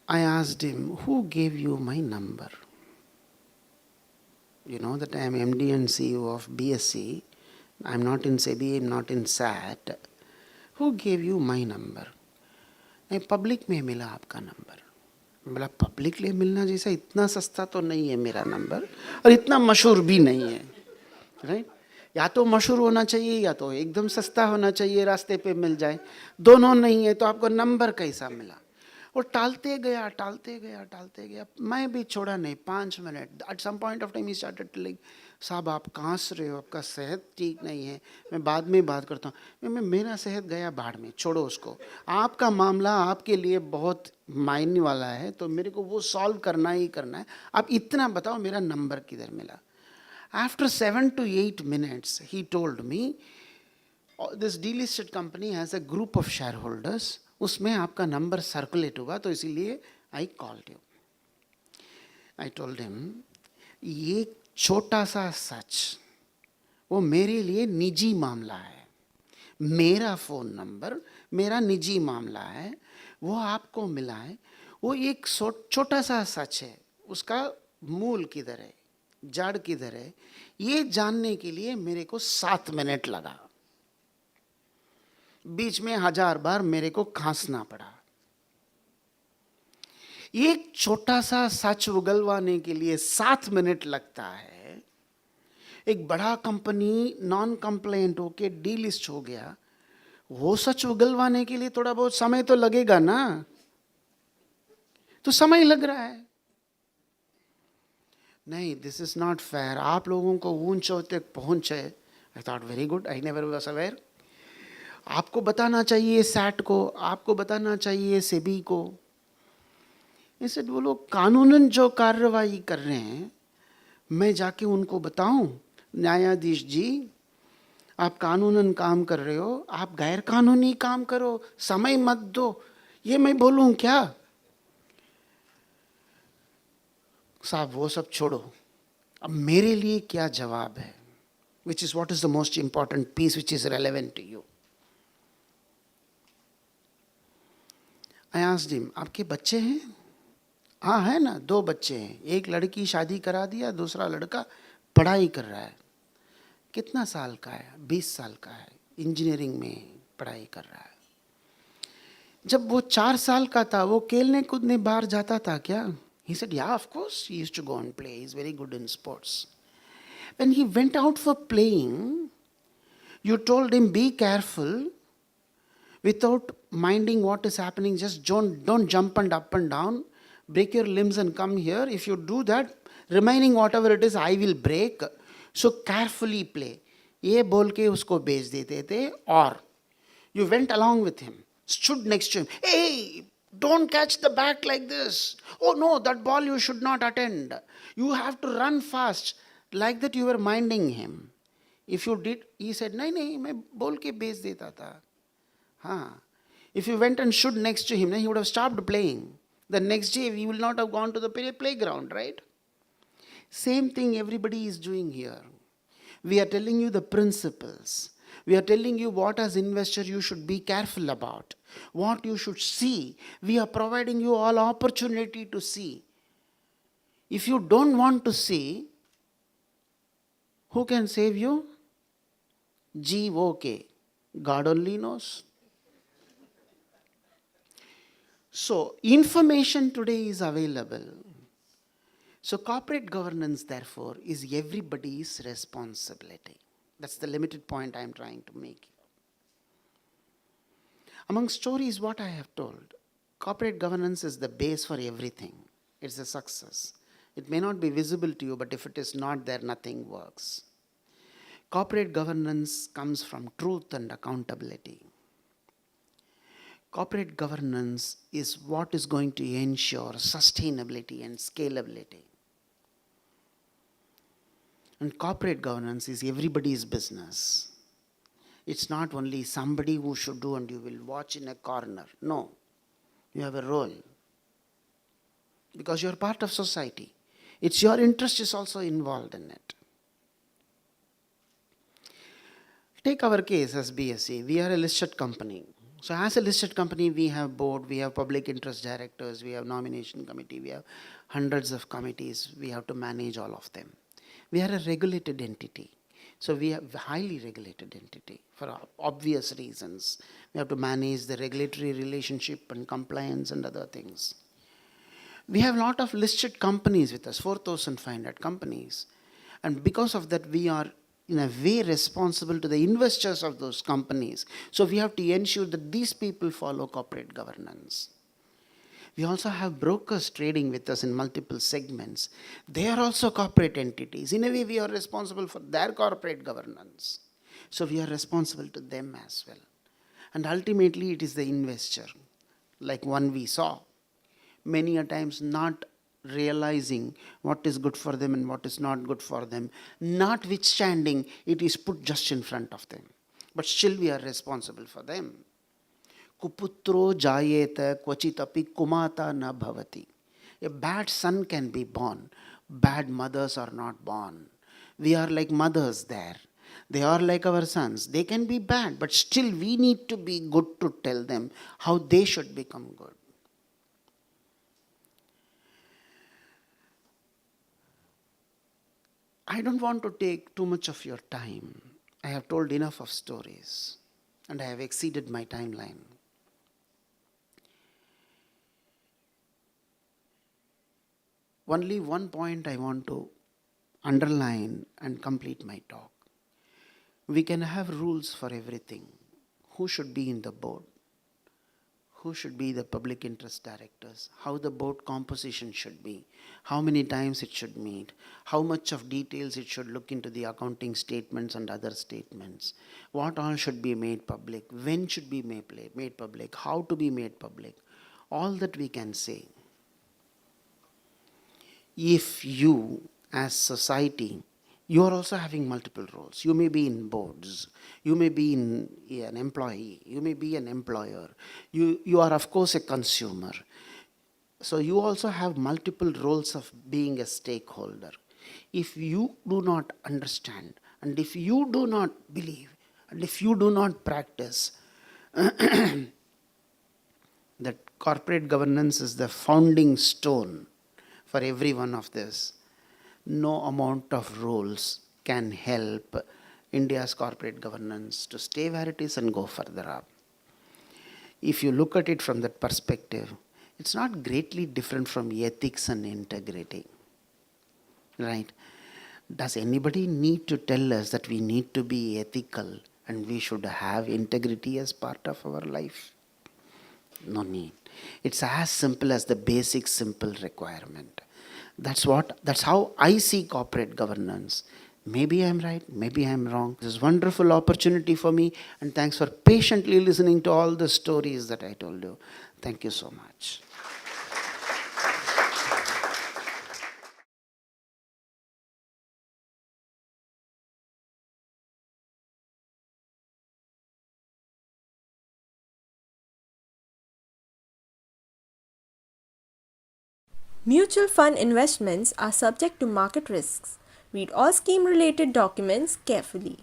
I asked him, who gave you my number? You know that I am MD and CEO of BSC. I'm not in SEBI, I'm not in SAT. Who gave you my number? नहीं, public में मिला आपका number. बोला public में मिलना जैसा इतना सस्ता तो नहीं है मेरा नंबर और इतना मशहूर भी नहीं है. राइट? या तो मशहूर होना चाहिए या तो एकदम सस्ता होना चाहिए, रास्ते पे मिल जाए. दोनों नहीं है तो आपको नंबर कैसा मिला? वो टालते गया. मैं भी छोड़ा नहीं. 5 मिनट. At some point of time he started telling, साहब आप कांस रहे हो, आपका सेहत ठीक नहीं है, मैं बाद में बात करता हूँ. मेरा सेहत गया बाढ़ में, छोड़ो उसको. आपका मामला आपके लिए बहुत मायने वाला है तो मेरे को वो सॉल्व करना ही करना है. आप इतना बताओ मेरा नंबर किधर मिला. After 7 to 8 minutes, he told me, this delisted company has a group of shareholders. उसमें आपका नंबर सर्कुलेट हुआ तो इसीलिए I called you. I told him, ये छोटा सा सच वो मेरे लिए निजी मामला है. मेरा फ़ोन नंबर मेरा निजी मामला है, वो आपको मिला है. वो एक छोटा सा सच है. उसका मूल किधर है, जड़ किधर है, ये जानने के लिए मेरे को 7 मिनट लगा. बीच में 1000 बार मेरे को खांसना पड़ा. एक छोटा सा सच उगलवाने के लिए 7 मिनट लगता है। एक बड़ा कंपनी नॉन कंप्लेंट होके डीलिस्ट हो गया, वो सच उगलवाने के लिए थोड़ा बहुत समय तो लगेगा ना, तो समय लग रहा है। नहीं, दिस इज नॉट फेयर। आप लोगों को ऊंचाई तक पहुंचे। I thought very good, I never was aware. आपको बताना चाहिए सैट को, आपको बताना चाहिए सेबी को। इसे वो लोग कानूनन जो कार्रवाई कर रहे हैं, मैं जाके उनको बताऊं, न्यायाधीश जी आप कानूनन काम कर रहे हो, आप गैर कानूनी काम करो, समय मत दो, ये मैं बोलूं क्या? साहब वो सब छोड़ो, अब मेरे लिए क्या जवाब है? Which is what is the most important piece which is relevant to you. I asked him, आपके बच्चे हैं? हाँ है ना, 2 बच्चे हैं। एक लड़की शादी करा दिया, दूसरा लड़का पढ़ाई कर रहा है। कितना साल का है? 20 साल का है, इंजीनियरिंग में पढ़ाई कर रहा है। जब वो 4 साल का था, वो खेलने कूदने बाहर जाता था क्या? He said, yeah, of course, he used to go and play. He's very good in sports. When he went out for playing, you told him, be careful, without minding what is happening, just don't jump and up and down, break your limbs and come here. If you do that, remaining whatever it is, I will break. So carefully play. ये बोल के उसको भेज देते थे। और you went along with him, stood next to him. Hey, don't catch the bat like this. Oh no, that ball you should not attend. You have to run fast. Like that you were minding him. If you did, he said, नहीं नहीं, मैं बोल के भेज देता था। हाँ. If you went and stood next to him, he would have stopped playing. The next day, he will not have gone to the playground, right? Same thing everybody is doing here. We are telling you the principles. We are telling you what as investor you should be careful about, what you should see. We are providing you all opportunity to see. If you don't want to see, who can save you? G-O-K. God only knows. So, information today is available. So, corporate governance, therefore, is everybody's responsibility. That's the limited point I am trying to make. Among stories, what I have told, corporate governance is the base for everything. It's a success. It may not be visible to you, but if it is not there, nothing works. Corporate governance comes from truth and accountability. Corporate governance is what is going to ensure sustainability and scalability. And corporate governance is everybody's business. It's not only somebody who should do and you will watch in a corner. No, you have a role. Because you're part of society. It's your interest is also involved in it. Take our case as BSE. We are a listed company. So as a listed company, we have board, we have public interest directors, we have nomination committee, we have hundreds of committees. We have to manage all of them. We are a regulated entity. So we have a highly regulated entity for obvious reasons. We have to manage the regulatory relationship and compliance and other things. We have a lot of listed companies with us, 4,500 companies. And because of that, we are in a way responsible to the investors of those companies. So we have to ensure that these people follow corporate governance. We also have brokers trading with us in multiple segments. They are also corporate entities. In a way, we are responsible for their corporate governance. So we are responsible to them as well. And ultimately, it is the investor, like one we saw, many a times not realizing what is good for them and what is not good for them, notwithstanding it is put just in front of them. But still we are responsible for them. Kuputro jayeta kvachitapi kumata na bhavati. A bad son can be born. Bad mothers are not born. We are like mothers there. They are like our sons. They can be bad, but still we need to be good to tell them how they should become good. I don't want to take too much of your time. I have told enough of stories and I have exceeded my timeline. Only one point I want to underline and complete my talk. We can have rules for everything. Who should be in the board? Who should be the public interest directors? How the board composition should be? How many times it should meet? How much of details it should look into the accounting statements and other statements? What all should be made public? When should be made public? How to be made public? All that we can say. If you, as society, you are also having multiple roles. You may be in boards. You may be an employee. You may be an employer. You are, of course, a consumer. So you also have multiple roles of being a stakeholder. If you do not understand, and if you do not believe, and if you do not practice, that corporate governance is the founding stone for every one of this, no amount of rules can help India's corporate governance to stay where it is and go further up. If you look at it from that perspective, it's not greatly different from ethics and integrity. Right? Does anybody need to tell us that we need to be ethical and we should have integrity as part of our life? No need. It's as simple as the basic simple requirement. That's how I see corporate governance. Maybe I'm right, maybe I'm wrong. This is a wonderful opportunity for me, and thanks for patiently listening to all the stories that I told you. Thank you so much. Mutual fund investments are subject to market risks. Read all scheme-related documents carefully.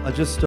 I'll just